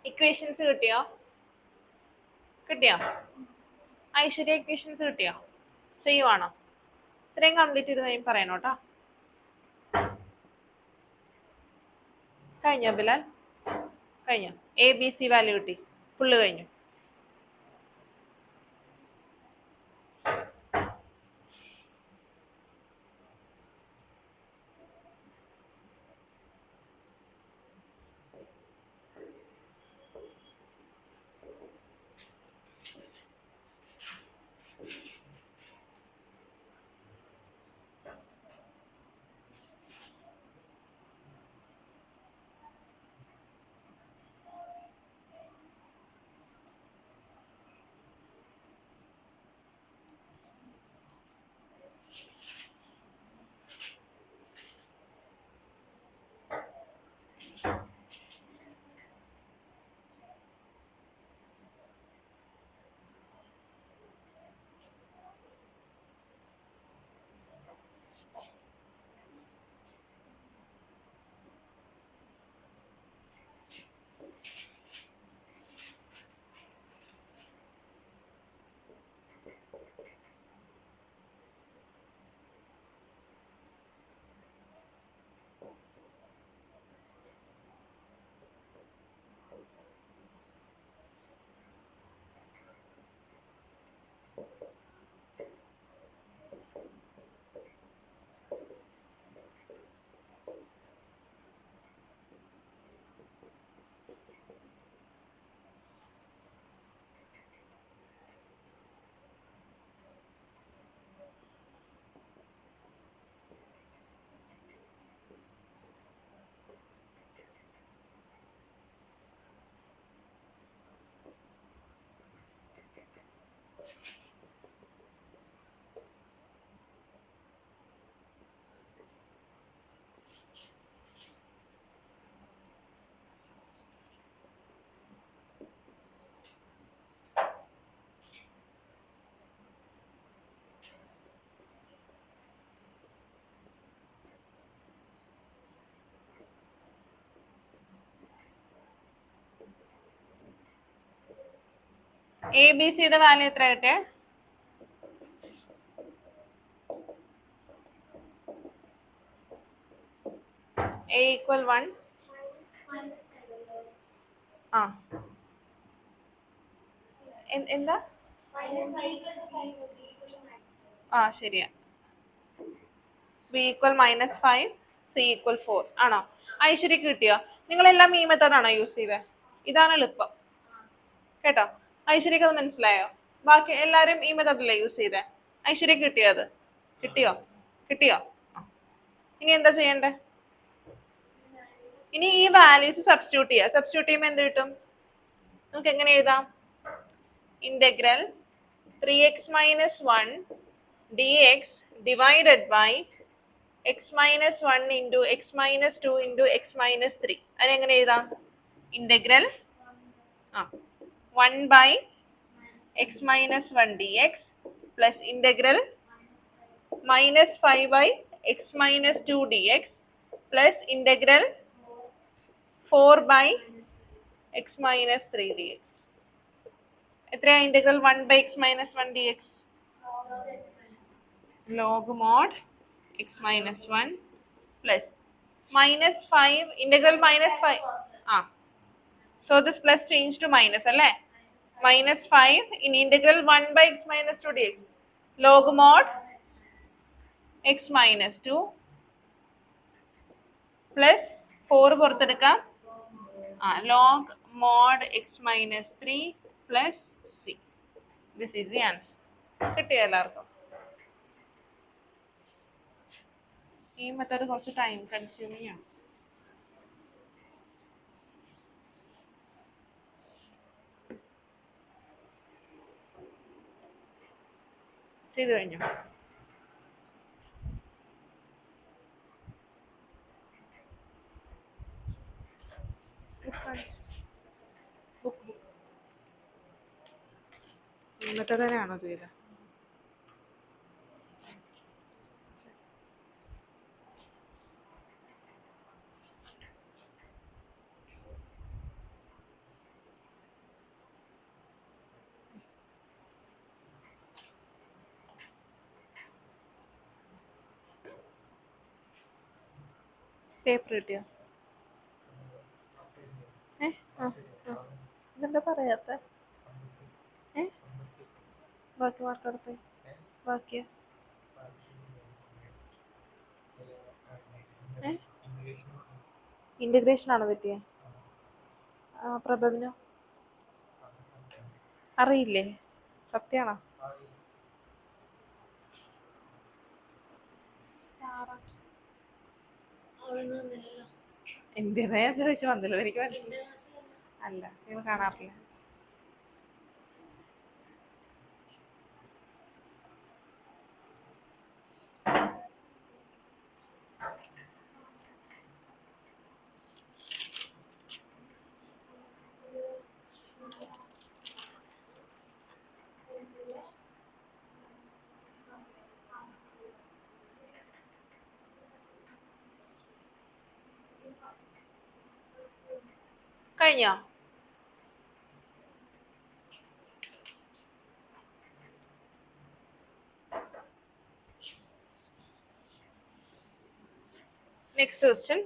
ഇക്വേഷൻസ് കിട്ടിയോ? ഐശ്വര്യ ഇക്വേഷൻസ് കിട്ടിയോ? ചെയ്യുവാണോ? ഇത്രയും കംപ്ലീറ്റ് ചെയ്ത് കഴിയും പറയണോ കേട്ടോ. കഴിഞ്ഞോ ബിലാൽ? കഴിഞ്ഞോ? ABC വാല്യൂ കിട്ടി, ഫുള്ള് കഴിഞ്ഞു. എ ബി സിയുടെ വാല്യൂ എത്ര കിട്ടിയ? A equal 1. ആ എന്താ? ആ ശരിയാ. ബി ഈക്വൽ -5, സി ഈക്വൽ 4 ആണോ? ഐശ്വര്യക്ക് കിട്ടിയോ? നിങ്ങളെല്ലാം ഈ മെത്തേഡാണോ യൂസ് ചെയ്തത്? ഇതാണ് എളുപ്പം കേട്ടോ. ഐശ്വര്യക്ക് അത് മനസ്സിലായോ? ബാക്കി എല്ലാവരും ഈ മെത്തേഡല്ലേ യൂസ് ചെയ്തേ? ഐശ്വര്യക്ക് കിട്ടിയോ? അത് കിട്ടിയോ? കിട്ടിയോ? ഇനി എന്താ ചെയ്യണ്ടേ? ഇനി ഈ വാല്യൂസ് സബ്സ്റ്റിറ്റ്യൂട്ട് ചെയ്യുക. സബ്സ്റ്റിറ്റ്യൂട്ട് ചെയ്യുമ്പോൾ എന്ത് കിട്ടും? നമുക്ക് എങ്ങനെ എഴുതാം? Integral 3x - 1 dx divided by x - 1 into x - 2 into x - 3. അതെങ്ങനെ എഴുതാം? Integral 1 by x - 1 dx plus integral -5 by x - 2 dx plus integral 4 by x - 3 dx. എത്രയാ integral 1 by x - 1 dx? log mod x - 1 plus -5 integral -5. So this plus change to minus അല്ലേ? -5 in integral 1 by x - 2 dx log mod x - 2 plus 4 പുറത്തെടുക്കാം. log mod x - 3 plus c. This is the answer. കിട്ടിയോ എല്ലാവർക്കും? ഈ method കുറച്ച് time consuming ആണ്. ചെയ്തു കഴിഞ്ഞോ? ഈ method തന്നെയാണോ ചെയ്തത്? പേപ്പർ കിട്ടിയോ? ഇതെന്താ പറയാത്ത? ബാക്കി മാർക്ക് എടുത്ത് ബാക്കിയ ഇന്റഗ്രേഷൻ ആണോ പറ്റിയേ? പ്രഭവിനോ അറിയില്ലേ? സത്യാണോ? എന്തിനാ ഞാൻ ചോദിച്ചു വന്നല്ലോ, എനിക്ക് മനസ്സിലായി. അല്ല, നിങ്ങൾ കാണാറില്ല. കഴിഞ്ഞോ? Next question.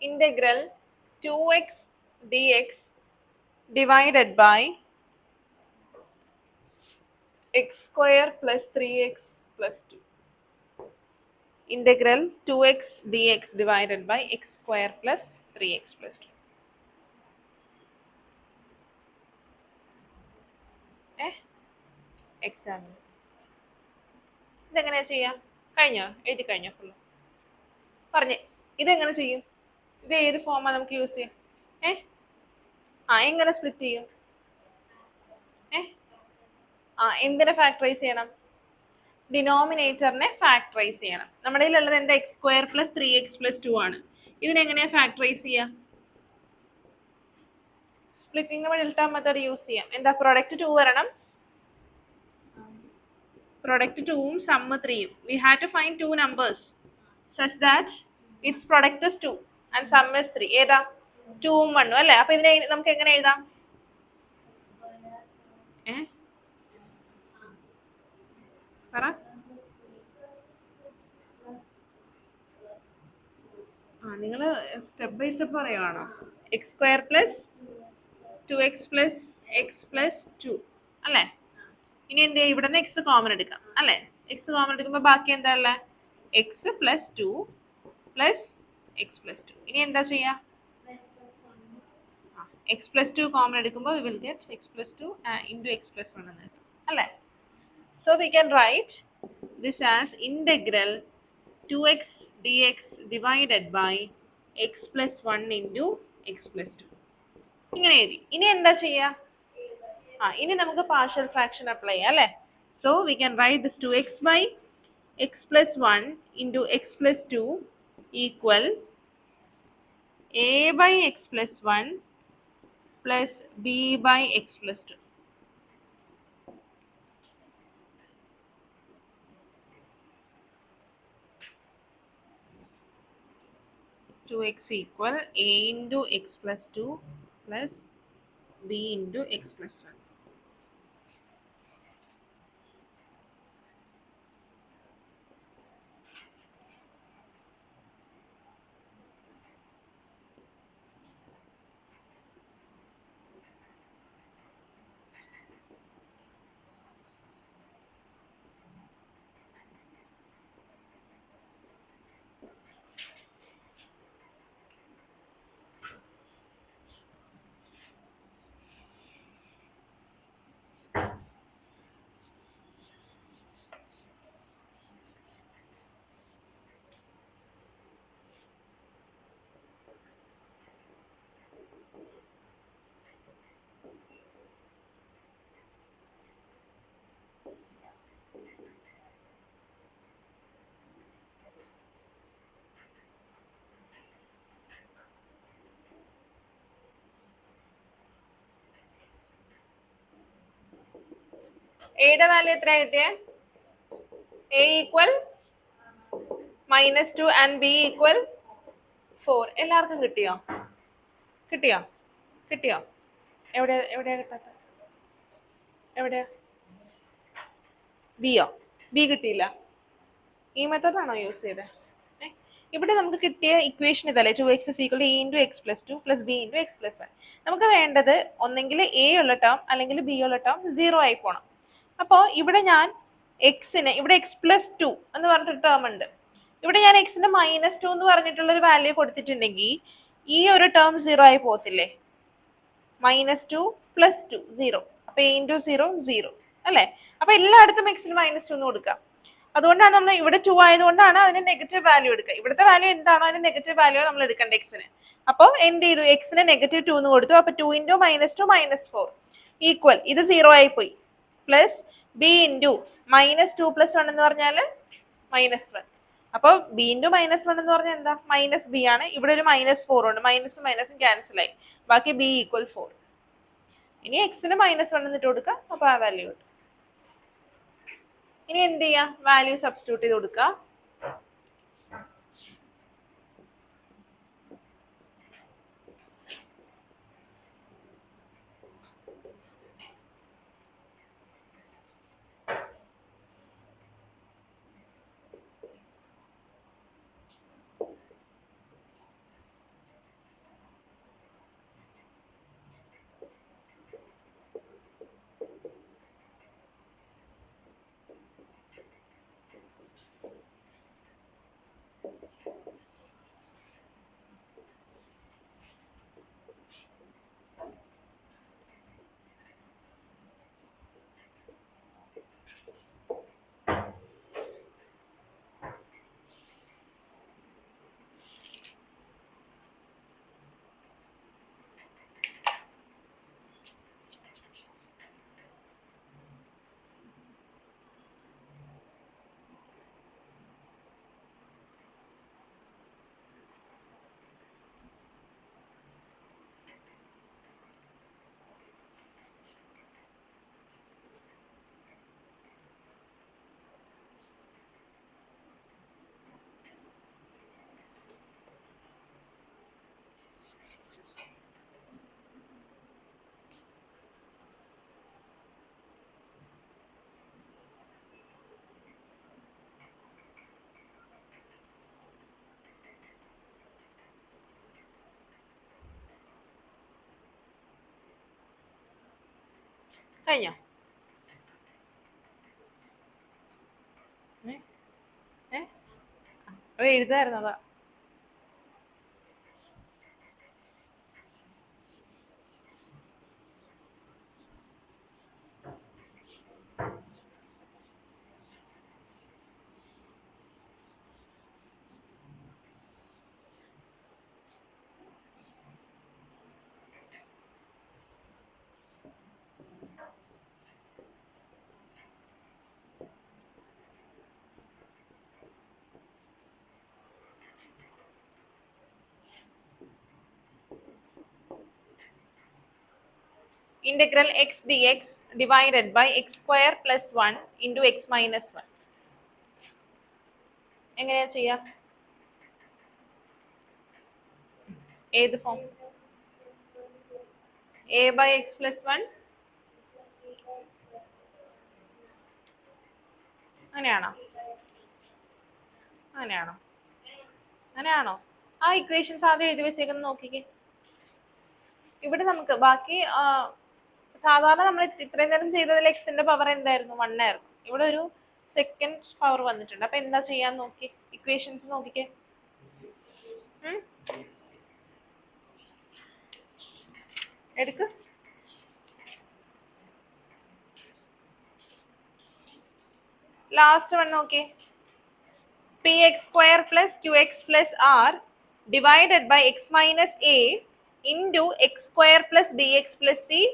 Integral 2x dx divided by x square plus 3x plus 2. Integral 2x dx divided by x square plus 3x plus 2. Exam. ഇതെങ്ങനെയാ ചെയ്യാം? കഴിഞ്ഞോ? എഴുതി കഴിഞ്ഞോ? ഫുള്ള് പറഞ്ഞേ. ഇതെങ്ങനെ ചെയ്യും? ഇത് ഏത് ഫോമാ നമുക്ക് യൂസ് ചെയ്യാം? എങ്ങനെ സ്പ്ലിറ്റ് ചെയ്യും? എന്തിനെ ഫാക്ടറൈസ് ചെയ്യണം? ഡിനോമിനേറ്ററിനെ ഫാക്ടറൈസ് ചെയ്യണം. നമ്മുടെ കയ്യിലുള്ളത് എന്താ? X square plus 3x plus 2 ആണ്. ഇതിനെങ്ങനെയാ ഫാക്ടറൈസ് ചെയ്യുക? സ്പ്ലിറ്റിംഗ് ഡെൽറ്റ മെത്തേഡ് യൂസ് ചെയ്യാം. എന്താ? പ്രൊഡക്റ്റ് 2 വരണം. Product 2 sum 3. We had to find two numbers such that its product is 2 and sum is 3. ഏതാ? 2ഉം 1ഉം അല്ലേ? അപ്പൊ ഇതിനെ നമുക്ക് എങ്ങനെ എഴുതാം? പറ. നിങ്ങൾ സ്റ്റെപ്പ് ബൈ സ്റ്റെപ്പ് പറയുവാണോ? x² plus 2x plus x plus 2 അല്ലേ? ഇനി എന്ത് ചെയ്യാം? ഇവിടെ നിന്ന് എക്സ് കോമൺ എടുക്കാം അല്ലേ? എക്സ് കോമൺ എടുക്കുമ്പോൾ ബാക്കി എന്താ ഉള്ളത്? X plus 2 plus x plus 2. ഇനി എന്താ ചെയ്യാ? എക്സ് പ്ലസ് 2 കോമൺ എടുക്കുമ്പോൾ we will get x plus 2 into x plus 1 എന്ന് കിട്ടും അല്ലേ? So we can write this as integral 2x dx divided by x plus 1 into x plus 2. ഇങ്ങനെ എഴുതി. ഇനി എന്താ ചെയ്യുക? ഇനി നമുക്ക് പാർഷ്യൽ ഫ്രാക്ഷൻ അപ്ലൈ ചെയ്യാം അല്ലേ? So we can write this 2x by x plus 1 into x plus 2 equal a by x plus 1 plus b by x plus 2. To x equal a into x plus 2 plus b into x plus 1. എയുടെ value എത്ര കിട്ടിയേ? A equal -2 and B equal 4. എല്ലാവർക്കും കിട്ടിയോ? കിട്ടിയോ? കിട്ടിയോ? എവിടെയാ കിട്ടാത്ത? എവിടെയാ? ബിയോ? ബി കിട്ടിയില്ല. ഈ മെത്തേഡാണോ യൂസ് ചെയ്തത്? ഇവിടെ നമുക്ക് കിട്ടിയ ഇക്വേഷൻ ഇതല്ലേ? 2x equal A into x plus 2 plus b into x plus 1. നമുക്ക് വേണ്ടത് ഒന്നെങ്കിൽ എ ഉള്ള ടേം അല്ലെങ്കിൽ ബി ഉള്ള ടേം 0 ആയി പോകണം. അപ്പോൾ ഇവിടെ ഞാൻ എക്സിന് ഇവിടെ എക്സ് പ്ലസ് 2 എന്ന് പറഞ്ഞിട്ടൊരു ടേം ഉണ്ട്. ഇവിടെ ഞാൻ എക്സിന് -2 എന്ന് പറഞ്ഞിട്ടുള്ളൊരു വാല്യൂ കൊടുത്തിട്ടുണ്ടെങ്കിൽ ഈ ഒരു ടേം 0 ആയി പോകത്തില്ലേ? -2 പ്ലസ് 2 0. അപ്പൊ എ ഇൻറ്റു 0 0 അല്ലേ? അപ്പൊ എല്ലായിടത്തും എക്സിന് -2 എന്ന് കൊടുക്കാം. അതുകൊണ്ടാണ് നമ്മൾ ഇവിടെ 2 ആയതുകൊണ്ടാണ് അതിന് നെഗറ്റീവ് വാല്യൂ എടുക്കുക. ഇവിടുത്തെ വാല്യൂ എന്താണോ അതിന് നെഗറ്റീവ് വാല്യൂ നമ്മൾ എടുക്കേണ്ട എക്സിന്. അപ്പോൾ എന്ത് ചെയ്തു? എക്സിന് -2 എന്ന് കൊടുത്തു. അപ്പൊ 2 ഇൻറ്റു -2 -4 ഈക്വൽ ഇത് 0 ആയി പോയി. പ്ലസ് ബി ഇൻറ്റു -2 പ്ലസ് 1 എന്ന് പറഞ്ഞാൽ -1. അപ്പോൾ ബി ഇൻറ്റു -1 എന്ന് പറഞ്ഞാൽ എന്താ? മൈനസ് ബി ആണ്. ഇവിടെ ഒരു -4 ഉണ്ട്. മൈനസും മൈനസും ക്യാൻസൽ ആയി. ബാക്കി ബി ഈക്വൽ 4. ഇനി എക്സിന് -1 എന്നിട്ട് കൊടുക്കുക. അപ്പോൾ ആ വാല്യൂ കിട്ടും. ഇനി എന്ത് ചെയ്യാം? വാല്യൂ സബ്സ്റ്റിറ്റ്യൂട്ട് ചെയ്ത് കൊടുക്കുക. കഴിഞ്ഞോ? അത് എഴുതായിരുന്നതാ. Integral x dx divided by x square plus 1 into x minus 1. എങ്ങനെയാ ചെയ്യാ? ഏത് form? a by x plus 1 അങ്ങനെയാണോ? അങ്ങനെയാണോ? അങ്ങനെയാണോ? ആ ഇക്വേഷൻസ് ആദ്യം എഴുതി വെച്ചേക്കുന്ന നോക്കിക്കേ. ഇവിടെ നമുക്ക് ബാക്കി സാധാരണ നമ്മൾ ഇത്രയും നേരം ചെയ്തതിൽ എക്സിന്റെ പവർ എന്തായിരുന്നു? 1 ആയിരുന്നു. ഇവിടെ ഒരു സെക്കൻഡ് പവർ വന്നിട്ടുണ്ട്. അപ്പൊ എന്താ ചെയ്യാൻ നോക്കി? ഇക്വേഷൻസ് നോക്കിക്കേ. എടുക്ക്. ലാസ്റ്റ് വൺ നോക്കിയേ. px square plus qx plus r divided by x minus a into x square plus bx plus c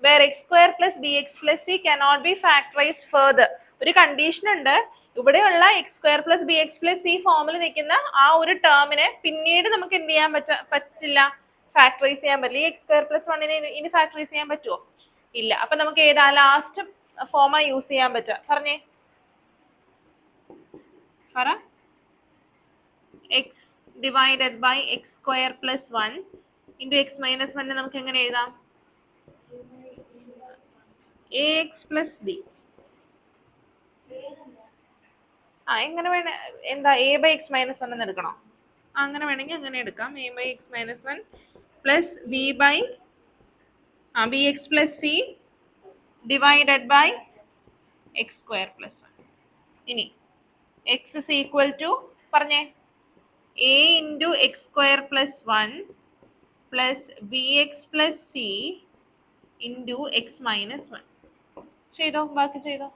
where x square plus bx plus c cannot be factorized further. ഒരു condition ഉണ്ട്. ഇവിടെയുള്ള X square plus b x plus C ഫോമിൽ നിൽക്കുന്ന ആ ഒരു ടേമിനെ പിന്നീട് നമുക്ക് എന്ത് ചെയ്യാൻ പറ്റില്ല, ഫാക്ടറൈസ് ചെയ്യാൻ പറ്റില്ല. ഈ എക്സ് സ്ക്വയർ പ്ലസ് വണ്ണിനെ ഇനി ഫാക്ടറൈസ് ചെയ്യാൻ പറ്റുമോ? ഇല്ല. അപ്പൊ നമുക്ക് ഏതാ ലാസ്റ്റ് ഫോമാ യൂസ് ചെയ്യാൻ പറ്റുക? പറഞ്ഞേ, പറ. x divided by x square plus 1 into x minus 1 നമുക്ക് എങ്ങനെ എഴുതാം? ax plus b. എങ്ങനെ വേണ എന്താ a by x minus 1 എന്ന് എടുക്കണോ? അങ്ങനെ വേണമെങ്കിൽ അങ്ങനെ എടുക്കാം. a by x minus 1 plus b by bx plus c divided by x square plus 1. ഇനി x is equal to പറഞ്ഞേ a into x square plus 1 plus bx plus c into x minus 1. ചെയ്തോ, ബാക്കി ചെയ്തോ.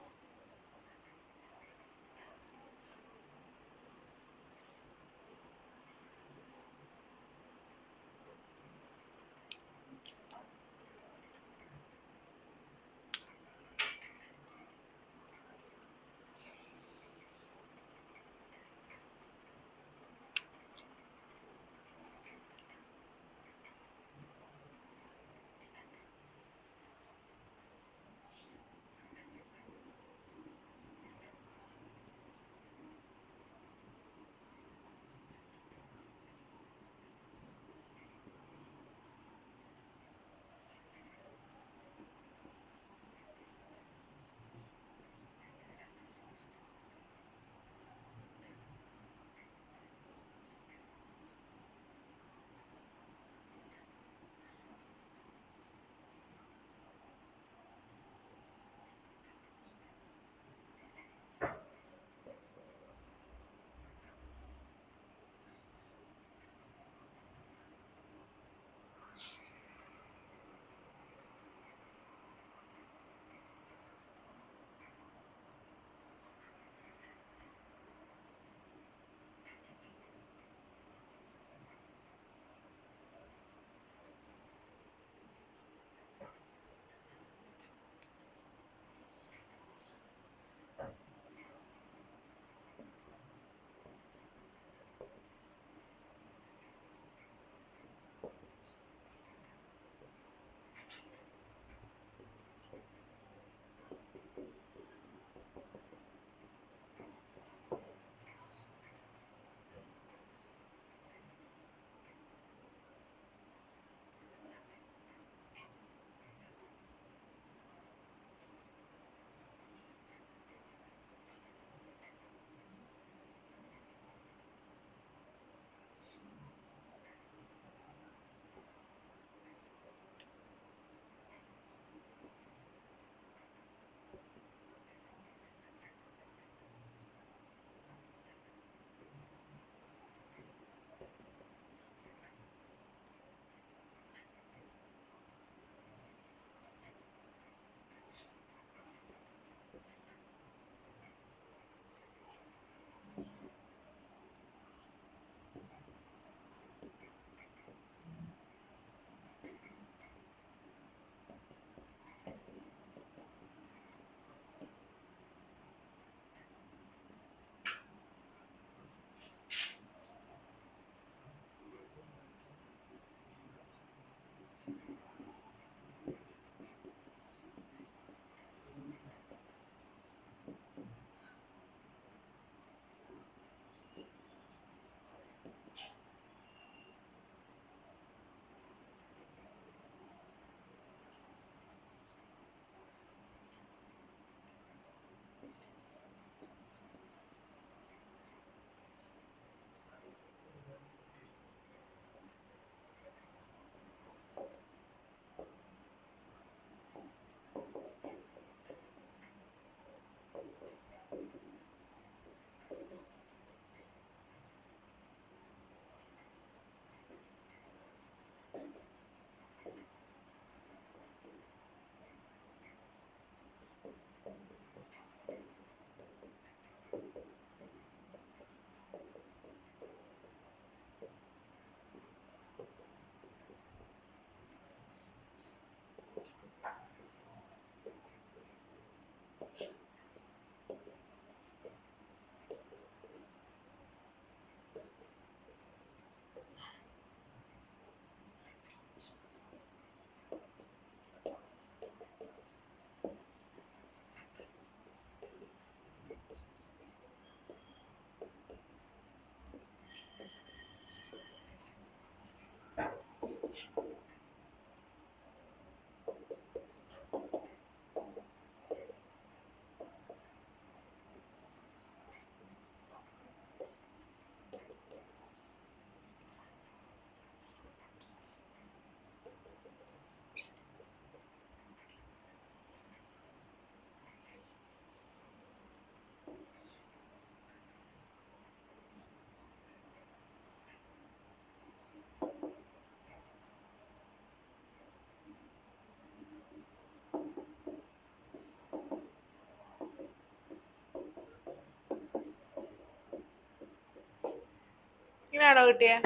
അങ്ങനെയാണോ കിട്ടിയേ?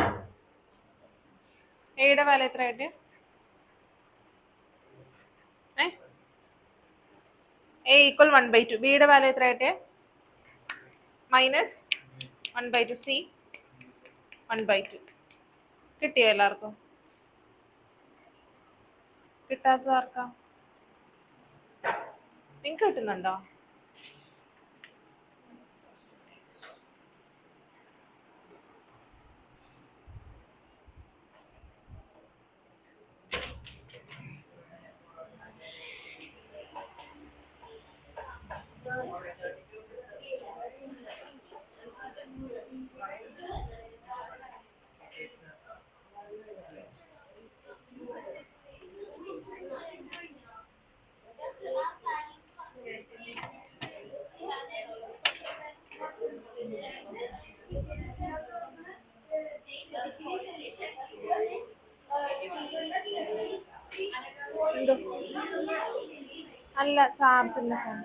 എയുടെ value എത്ര കിട്ടിയ? A equal 1/2. ബിയുടെ വാല്യൂ എത്ര കിട്ടിയ? -1/2. സി 1/2. കിട്ടിയോ എല്ലാവർക്കും? കിട്ടാത്തത് ആർക്കാ? നിങ്ങൾക്ക് കിട്ടുന്നുണ്ടോ? എന്തോ അല്ല, ചാർജില്ല ഫോൺ.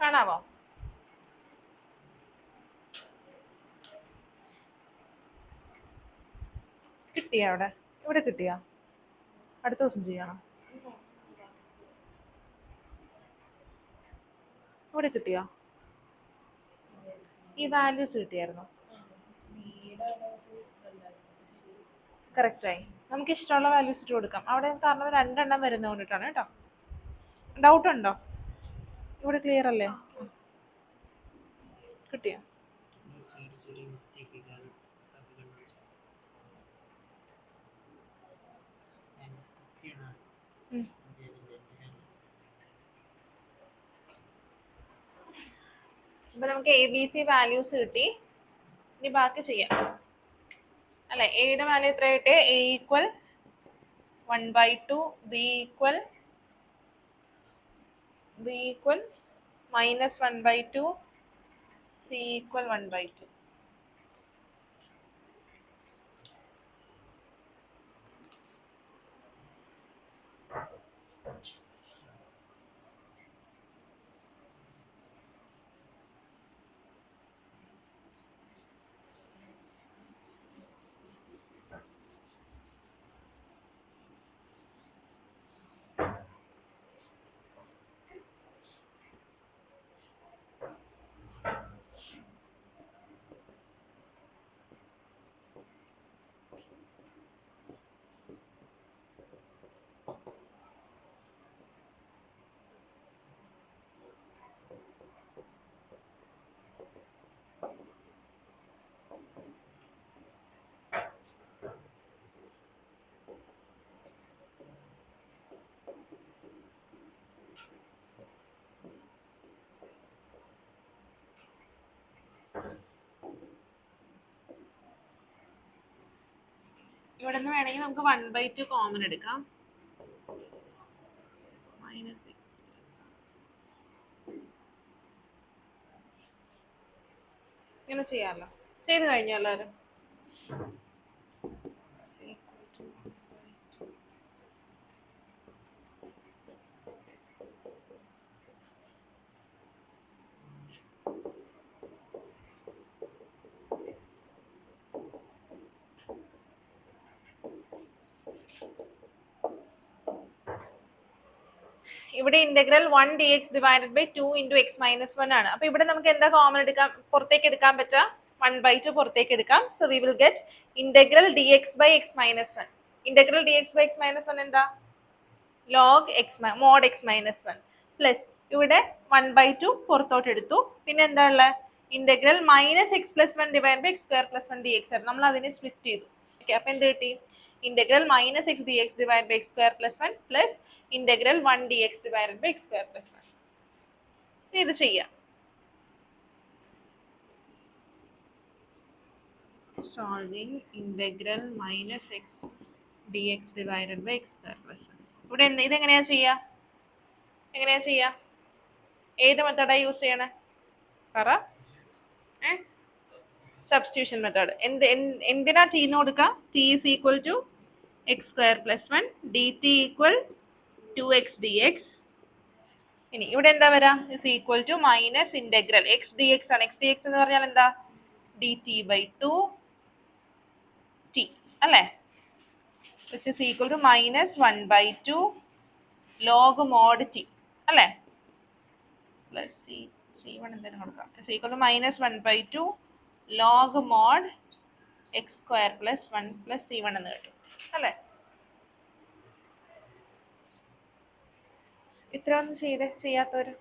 കാണാമോ? കിട്ടിയ അവിടെ? ഇവിടെ കിട്ടിയ? അടുത്ത ദിവസം ചെയ്യണം. ഇവിടെ കിട്ടിയോ? ഈ വാല്യൂസ് കിട്ടിയായിരുന്നു? കറക്റ്റായി. നമുക്ക് ഇഷ്ടമുള്ള വാല്യൂസ് ഇട്ട് കൊടുക്കാം അവിടെ, കാരണം 2 എണ്ണം വരുന്നത് കൊണ്ടിട്ടാണ് കേട്ടോ. ഡൗട്ട് ഉണ്ടോ? ഇവിടെ ക്ലിയർ അല്ലേ? കിട്ടിയോ? ചെറിയ മിസ്റ്റേക്ക് ചെയ്താൽ ഇപ്പൊ നമുക്ക് ABC വാല്യൂസ് കിട്ടി. ഇനി ബാക്കി ചെയ്യാം അല്ലെ. എയുടെ വാല്യൂ എത്ര കിട്ടി? A equal 1/2, B equal -1/2, C equal 1/2. ഇവിടെ നിന്ന് വേണമെങ്കിൽ നമുക്ക് 1/2 കോമൺ എടുക്കാം. -6 + 1/2. തന്നെ ചെയ്യാമല്ലോ. ചെയ്ത് കഴിഞ്ഞോ എല്ലാവരും? ഇവിടെ integral 1 dx divided by 2 into x minus 1 ആണ്. അപ്പൊ ഇവിടെ നമുക്ക് എന്താ കോമൺ എടുക്കാം, പുറത്തേക്ക് എടുക്കാൻ പറ്റുക 1/2 പുറത്തേക്ക് എടുക്കാം. So we will get integral dx by x minus 1. Integral dx by x minus 1 എന്താ, log x mod x minus 1 plus ഇവിടെ 1/2 പുറത്തോട്ട് എടുത്തു. പിന്നെ എന്താ ഉള്ളത്, integral minus x plus 1 divide by x square plus 1 dx ആണ്. നമ്മൾ അതിനെ സ്പ്ലിറ്റ് ചെയ്തു. ഓക്കെ, അപ്പൊ എന്ത് കിട്ടി, integral minus x dx divide by x square plus 1 plus integral 1 dx divided by x square plus 1. ഇത് ചെയ്യാം. Solving integral minus x dx divided by x square plus 1. ഇവിടെ ഇതെങ്ങനെയാ ചെയ്യാ, ഏത് മെത്തേഡാ യൂസ് ചെയ്യണേ പറ? Substitution method. എന്തിനാ ടി എന്ന് കൊടുക്കുക, t is equal to x square plus 1 d t equal 2x dx. ഇനി ഇവിടെ എന്താ വരാ, is equal to minus integral x d x ആണ്. എക്സ് ഡി എക്സ് എന്ന് പറഞ്ഞാൽ എന്താ, ഡി ടി ബൈ 2 ടി അല്ലേ, which is equal to minus 1/2 log mod t അല്ലേ, പ്ലസ് C1 എന്തെങ്കിലും കൊടുക്കാം, is equal to minus 1/2 log mod x square plus 1 plus C1 എന്ന് കിട്ടും അല്ലേ. ഇത്ര ഒന്നും ചെയ്യാത്തവര്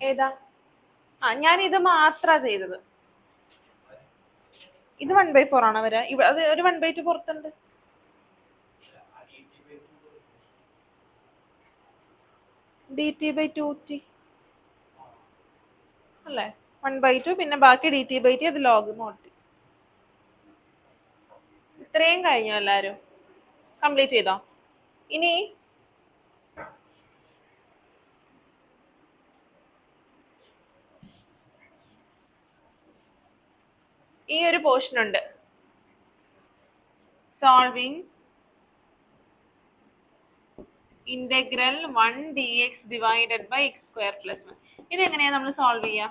ഏതാ? ഞാൻ ഇത് മാത്ര ചെയ്തത്. ഇത് 1/4 ആണോ വരാ, അത് ഒരു 1/2 പുറത്തുണ്ട്. ഡി ടി ബൈ 2t അല്ലേ, 1/2 പിന്നെ ബാക്കി ഡി ടി ബൈ ടി, അത് ലോഗ് മോഡ് ടി. ഇത്രയും കഴിഞ്ഞു, എല്ലാവരും കംപ്ലീറ്റ് ചെയ്തോ? ഇനി ഈ ഒരു പോർഷൻ ഉണ്ട്, solving integral 1 dx divided by x square plus 1. ഇത് എങ്ങനെയാ നമ്മൾ സോൾവ് ചെയ്യാ,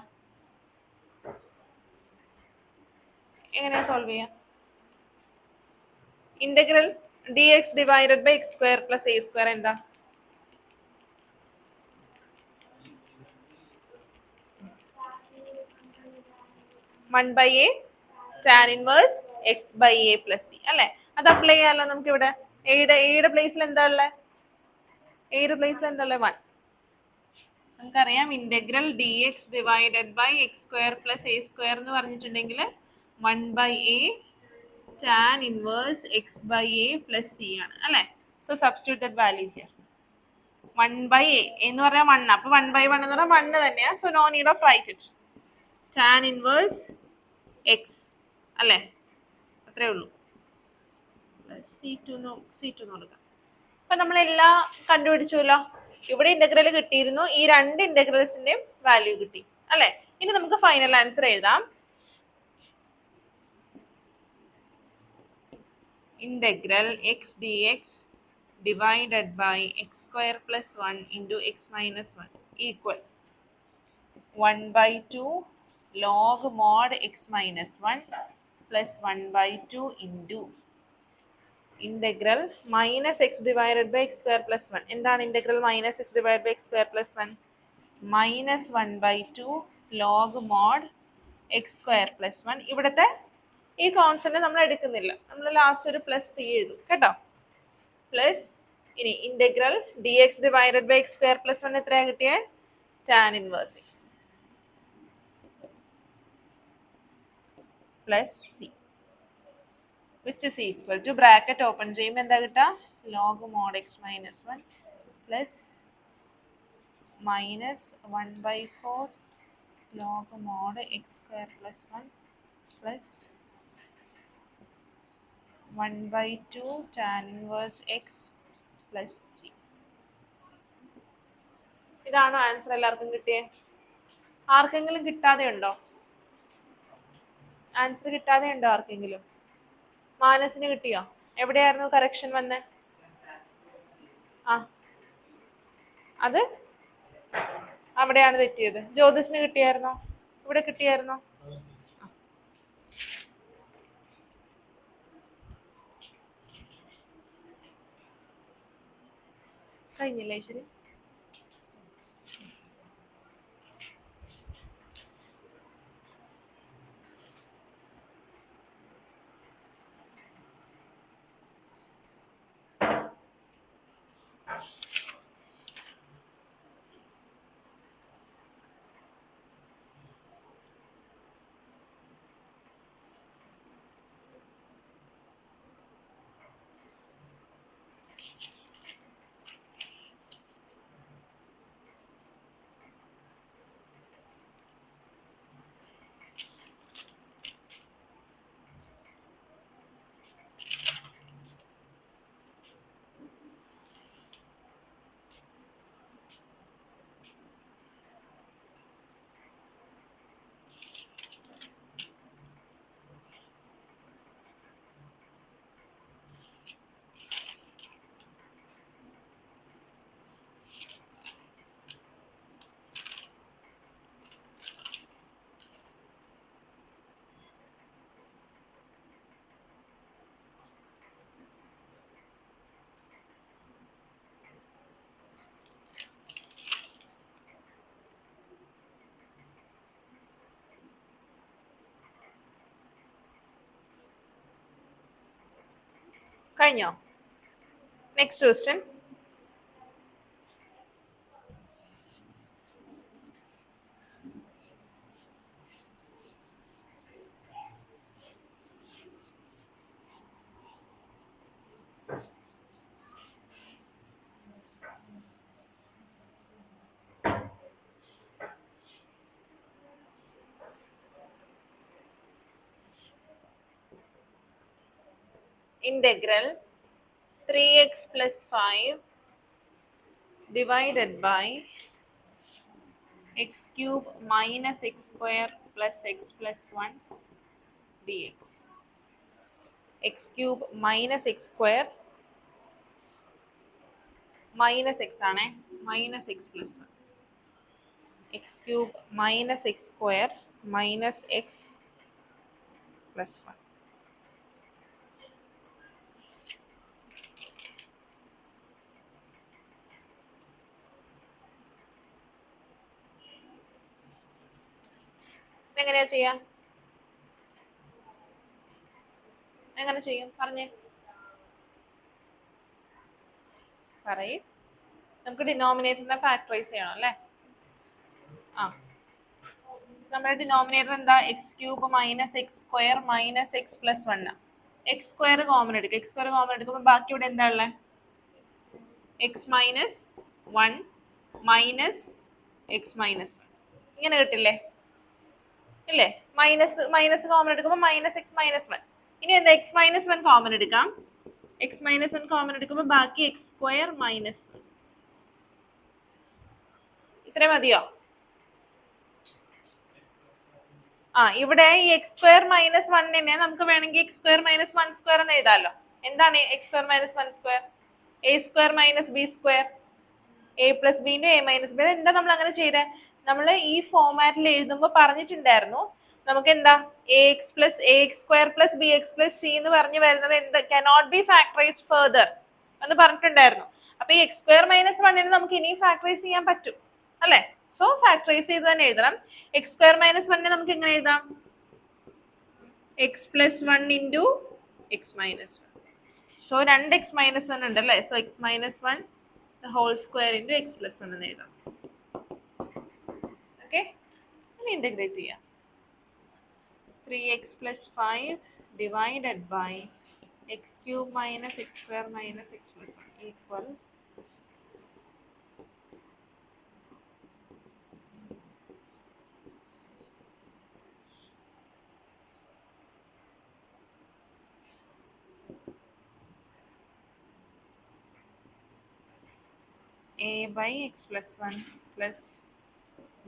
integral dx divided by x square plus a square എന്താ, one by a tan inverse x by a plus c അല്ലേ. അത് അപ്ലൈ ചെയ്യാമല്ലോ നമുക്ക് ഇവിടെ. എയുടെ പ്ലേസിൽ എന്താ ഉള്ളത്, 1. നമുക്കറിയാം integral d x divided by x square plus a square എന്ന് പറഞ്ഞിട്ടുണ്ടെങ്കിൽ 1/a tan inverse x by a plus c ആണ് അല്ലേ. So substituted value here 1/a എന്ന് പറഞ്ഞാൽ 1, അപ്പൊ 1/1 എന്ന് പറഞ്ഞാൽ 1 തന്നെയാ. So no need of write it. Tan inverse x അല്ലേ, അത്രേ ഉള്ളൂ. C2 കൊടുക്കാം. അപ്പൊ നമ്മളെല്ലാം കണ്ടുപിടിച്ചല്ലോ. ഇവിടെ ഇന്റഗ്രൽ കിട്ടിയിരുന്നു, ഈ രണ്ട് ഇന്റഗ്രൽസിന്റെയും വാല്യൂ കിട്ടി അല്ലെ. ഇനി നമുക്ക് ഫൈനൽ ആൻസർ എഴുതാം. Integral x d x divided by x square plus 1 into x minus 1 equal 1/2 log mod x minus 1 plus 1/2 into integral minus x divided by x square plus 1. എന്താണ് integral minus x divide by x square plus 1? Minus 1/2 log mod x square plus 1. ഇവിടുത്തെ ഈ constant നമ്മൾ എടുക്കുന്നില്ല, നമ്മൾ last ഒരു plus C എഴുതും കേട്ടോ. Plus ഇനി integral d x divided by x square plus 1 എത്രയാണ് കിട്ടിയേ? Tan inverse x plus c. Which is equal to bracket open ചെയ്യുമ്പോൾ എന്താ കിട്ടുക log mod x minus 1 plus minus 1/4 log mod x square plus 1 plus 1/2 tan inverse x plus c. ഇതാണോ answer? എല്ലാവർക്കും കിട്ടിയേ? ആർക്കെങ്കിലും കിട്ടാതെ ഉണ്ടോ? ആൻസർ കിട്ടാതെ ഉണ്ടോ ആർക്കെങ്കിലും? മാനസിന് കിട്ടിയോ? എവിടെയായിരുന്നു കറക്ഷൻ വന്നേ? ആ അത് അവിടെയാണ് തെറ്റിയത്. ജ്യോതിസിന് കിട്ടിയായിരുന്നോ? ഇവിടെ കിട്ടിയായിരുന്നോ? കഴിഞ്ഞില്ലേ ശരി? കഴിഞ്ഞോ? Next question. Integral 3x plus 5 divided by x cube minus x square plus x plus 1 dx. X cube minus x square minus x ആണ് minus x plus 1. X cube minus x square minus x plus 1. എങ്ങനെയാ ചെയ്യാ? എങ്ങനെ ചെയ്യും പറഞ്ഞേ? പറയ്. നമുക്ക് ഡിനോമിനേറ്ററിനെ factorise ചെയ്യണം അല്ലേ? ആ നമ്മുടെ ഡിനോമിനേറ്റർ എന്താ? X cube minus X square minus x plus 1. X square common എടുക്കുക. എക്സ് സ്ക്വയർ കോമൺ എടുക്കുമ്പോൾ ബാക്കി ഇവിടെ എന്താ ഉള്ളത്? X minus 1 minus X minus 1 ഇങ്ങനെ കിട്ടില്ലേ? ഇല്ലേ? മൈനസ് കോമൺ എടുക്കുമ്പോൾ മൈനസ് എക്സ് മൈനസ് 1. ഇനി എന്താ? എക്സ് മൈനസ് 1 കോമൺ എടുക്കാം. എക്സ് മൈനസ് 1 കോമൺ എടുക്കുമ്പോൾ ബാക്കി എക്സ് സ്ക്വയർ മൈനസ് 1. ഇത്രയും മതിയോ? ഇവിടെ ഈ എക്സ് സ്ക്വയർ മൈനസ് 1 നമുക്ക് വേണമെങ്കിൽ എക്സ് സ്ക്വയർ മൈനസ് 1 സ്ക്വയർ എന്ന് എഴുതാമല്ലോ. എന്താണ് X square minus 1 square? A square minus B square. A plus b into A minus B. എന്താ നമ്മൾ അങ്ങനെ ചെയ്തേ? നമ്മൾ ഈ ഫോമാറ്റിൽ എഴുതുമ്പോൾ പറഞ്ഞിട്ടുണ്ടായിരുന്നു നമുക്ക് എന്താ A x plus A X square plus b x plus C എന്ന് പറഞ്ഞു വരുന്നത് എന്ത് കനോട്ട് ബി ഫാക്ടറൈസ്ഡ് ഫെർദർ എന്ന് പറഞ്ഞിട്ടുണ്ടായിരുന്നു. അപ്പൊ ഈ എക്സ് സ്ക്വയർ മൈനസ് 1 നമുക്ക് ഇനിയും ഫാക്ടറൈസ് ചെയ്യാൻ പറ്റും അല്ലേ? സോ ഫാക്ടറൈസ് ചെയ്ത് തന്നെ എഴുതണം. എക്സ് സ്ക്വയർ മൈനസ് 1 നമുക്ക് എങ്ങനെ എഴുതാം? X plus 1 into x minus 1. So 2 x minus 1 ഉണ്ട് അല്ലേ? So x minus 1 whole square into x plus 1 എന്ന് എഴുതാം. ഓക്കെ, ഇനി ഇൻ്റഗ്രേറ്റ് ചെയ്യാം. 3x plus 5 divided by X cube minus X square minus x plus 1 equal a by x plus 1 plus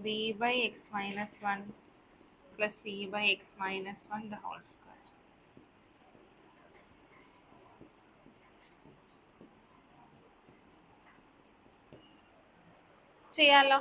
b by x minus 1 plus c by x minus 1 the whole square. ചെയ്യാലോ.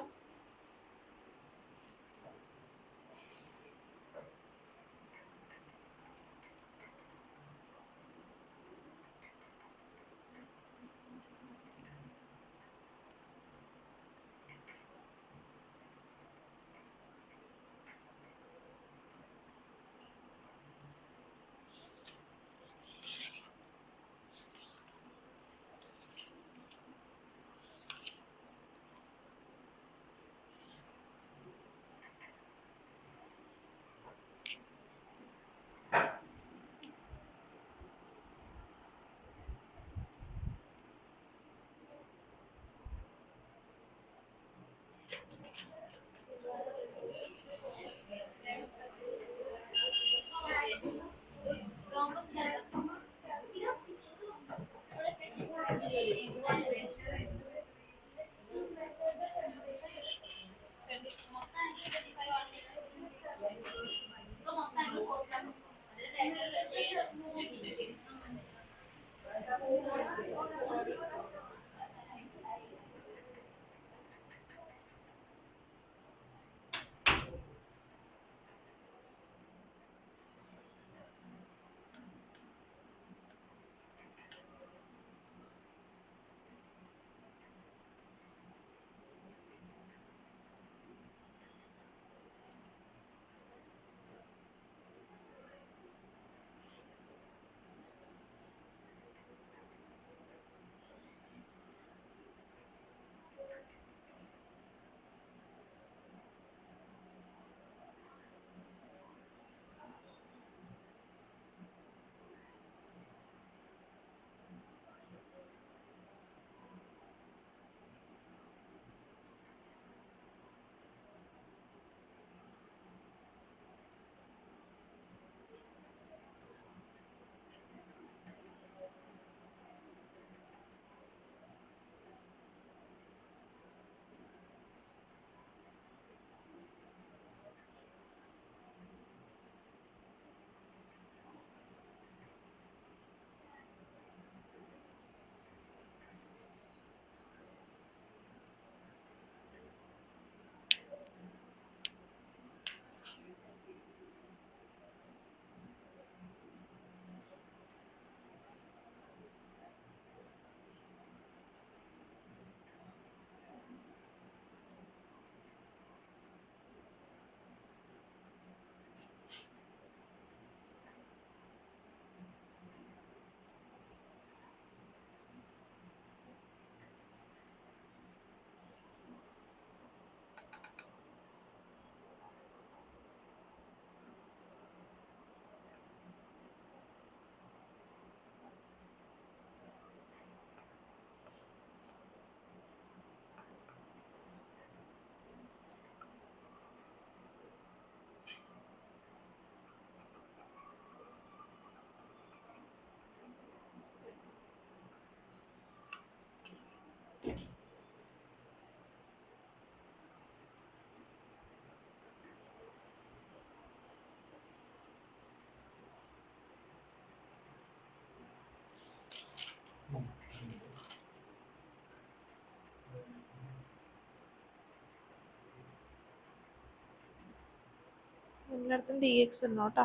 എല്ലായിടത്തും D X ഇടണം കേട്ടോ.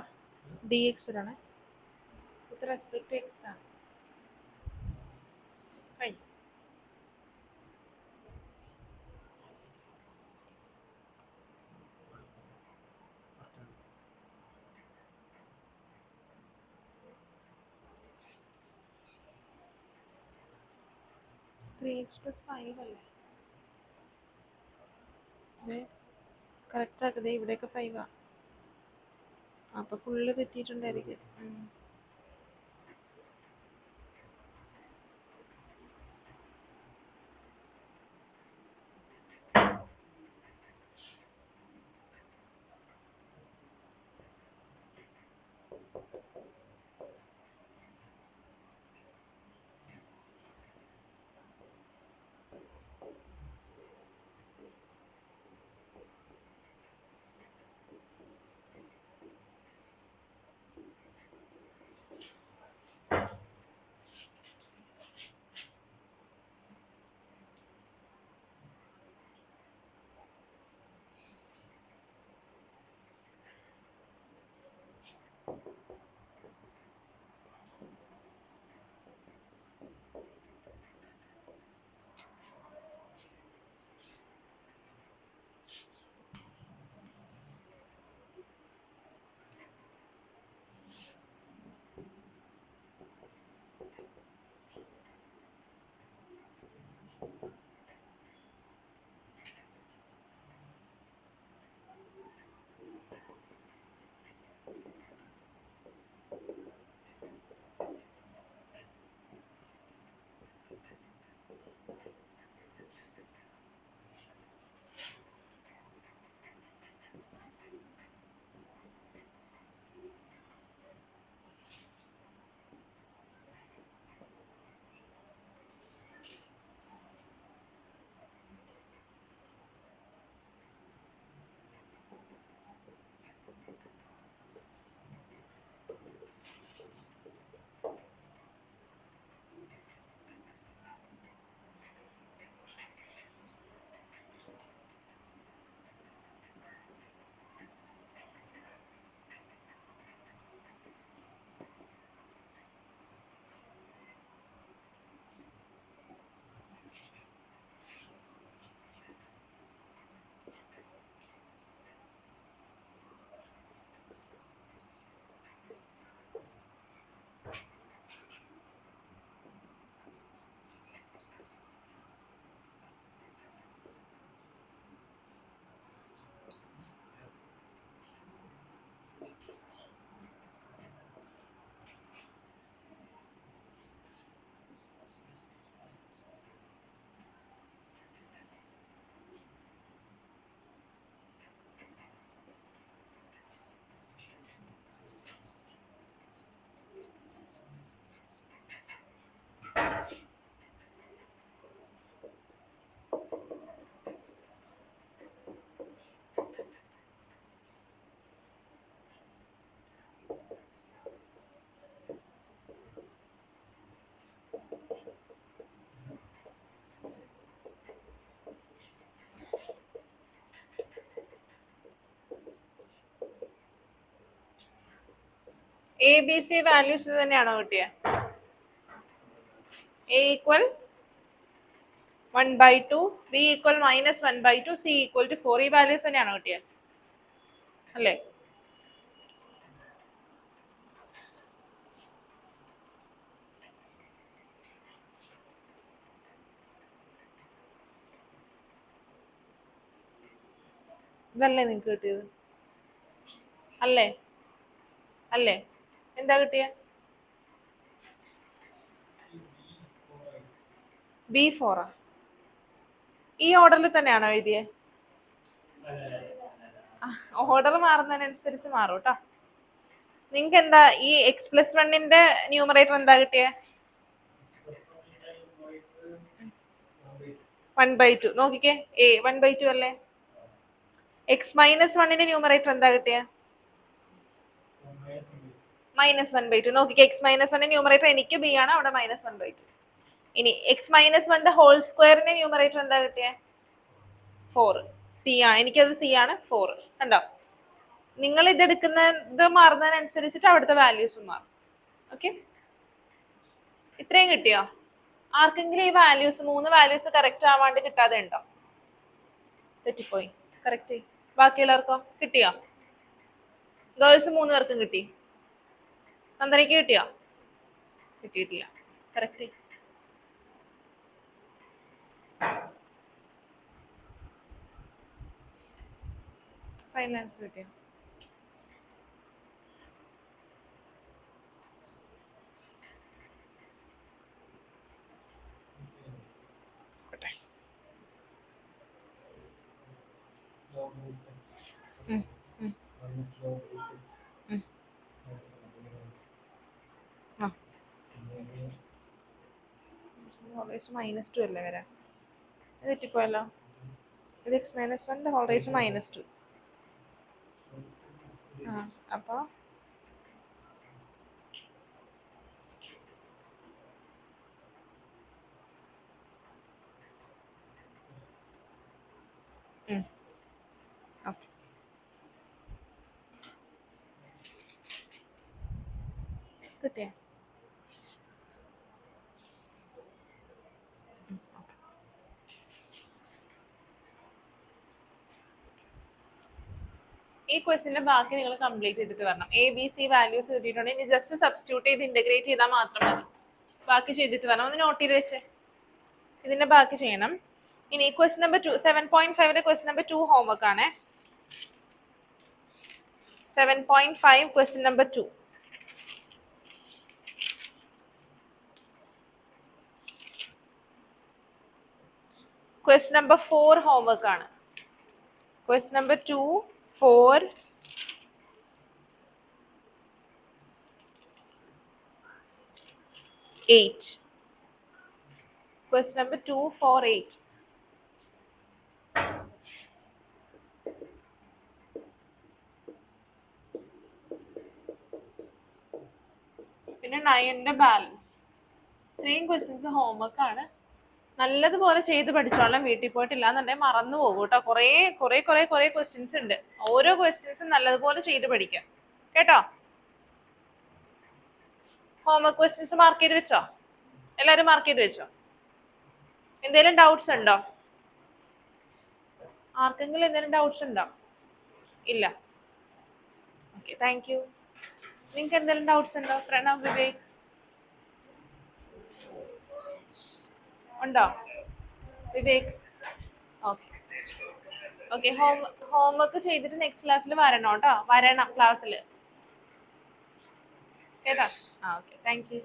D X ഇടണേ with respect to X ആണ്. കഴിഞ്ഞു. Three X plus 5 അല്ലേ? അതെ correct ആക്കതേ. ഇവിടെയൊക്കെ 5 ആ. അപ്പോൾ ഫുള്ള് തെറ്റിയിട്ടുണ്ടായിരിക്കും. എ ബി സി വാല്യൂസ് തന്നെയാണോ കിട്ടിയത്? A equal 1/2, b equal -1/2, c equal to 4. ഈ വാല്യൂസ് തന്നെയാണോ കിട്ടിയത്? അല്ലേ? ഇതല്ലേ നിങ്ങൾക്ക് കിട്ടിയത്? അല്ലേ? അല്ലേ? എന്താ കിട്ടിയ? B4. ഈ ഓർഡറിൽ തന്നെയാണോ എഴുതിയത്? ഓർഡർ മാറുന്നതിനനുസരിച്ച് മാറും കേട്ടോ. നിങ്ങൾക്ക് എന്താ ഈ x+1ന്റെ ന്യൂമറേറ്റർ എന്താ കിട്ടിയ? 1/2. നോക്കിക്കേ, 1/2 അല്ലേ? x-1ന്റെ ന്യൂമറേറ്റർ എന്താ കിട്ടിയ? -1/2. നോക്കിക്കേ, x-1ന്റെ ന്യൂമറേറ്റർ എനിക്ക് ബി ആണ്, അവിടെ -1/2. ഇനി x-1ന്റെ ഹോൾ സ്ക്വയറിന്റെ ന്യൂമറേറ്റർ എന്താ കിട്ടിയ? 4. സി ആണ്, എനിക്കത് സി ആണ്, 4. കണ്ടോ? നിങ്ങൾ ഇതെടുക്കുന്നത് മാറുന്നതിനനുസരിച്ചിട്ട് അവിടുത്തെ വാല്യൂസും മാറും. ഓക്കെ, ഇത്രയും കിട്ടിയോ? ആർക്കെങ്കിലും ഈ വാല്യൂസ് 3 വാല്യൂസ് കറക്റ്റ് ആവാണ്ട് കിട്ടാതെ ഉണ്ടോ? തെറ്റിപ്പോയി. കറക്റ്റ്. ബാക്കിയുള്ളവർക്കോ കിട്ടിയോ? ഗേൾസ് 3 പേർക്കും കിട്ടി. നന്ദനയ്ക്ക് കിട്ടിയോ? കിട്ടിയിട്ടില്ല. കറക്റ്റ്. ഫൈനൽ ആൻസർ കിട്ടിയോ? -2 അല്ലേ വരാൻ? ഇത് തെറ്റിപ്പോയല്ലോ. ഇത് x-1 ഹോൾ റേസ് -2. അപ്പൊ കിട്ടിയ? ഈ ക്വസ്റ്റിന്റെ ബാക്കി നിങ്ങൾ കംപ്ലീറ്റ് ചെയ്തിട്ട് വരണം. എ ബി സി വാല്യൂസ് കിട്ടിയിട്ടുണ്ടെങ്കിൽ ഇനി ജസ്റ്റ് സബ്സ്റ്റിറ്റ്യൂട്ട് ചെയ്ത് ഇന്റഗ്രേറ്റ് ചെയ്താൽ മാത്രം മതി. ബാക്കി ചെയ്തിട്ട് വരണം. ഒന്ന് നോട്ട് ചെയ്ത് വെച്ചേ. ഇതിന്റെ ബാക്കി ചെയ്യണം. ഇനി question number 2, 7.5 question number 2 homework ആണ്. 7.5 question number 2. Question number 4 homework ആണ്. Question number 2, 4, 8. Question number 2, 4, 8. പിന്നെ 9ന്റെ ബാലൻസ്. ഇത്രയും ക്വസ്റ്റ്യൻസ് ഹോംവർക്ക് ആണ്. നല്ലതുപോലെ ചെയ്ത് പഠിച്ചോളാം. വീട്ടിൽ പോയിട്ടില്ല എന്നുണ്ടെങ്കിൽ മറന്നു പോകും കേട്ടോ. കുറേ ക്വസ്റ്റ്യൻസ് ഉണ്ട്. ഓരോ ക്വസ്റ്റ്യൻസും നല്ലതുപോലെ ചെയ്ത് പഠിക്കാം കേട്ടോ. ഹോംവർക്ക് ക്വസ്റ്റ്യൻസ് മാർക്ക് ചെയ്ത് വെച്ചോ? എല്ലാവരും മാർക്ക് ചെയ്ത് വെച്ചോ? എന്തെങ്കിലും ഡൗട്ട്സ് ഉണ്ടോ? ആർക്കെങ്കിലും എന്തെങ്കിലും ഡൗട്ട്സ് ഉണ്ടോ? ഇല്ല. Okay, thank you. നിങ്ങൾക്ക് എന്തെങ്കിലും ഡൗട്ട്സ് ഉണ്ടോ? പ്രണവ്, വിവേക് ഉണ്ടോ? വിവേക്? Okay okay. ഹോംവർക്ക് ചെയ്തിട്ട് നെക്സ്റ്റ് ക്ലാസ്സിൽ വരണം കേട്ടോ. വരണം ക്ലാസ്സിൽ കേട്ടോ. Okay, thank U.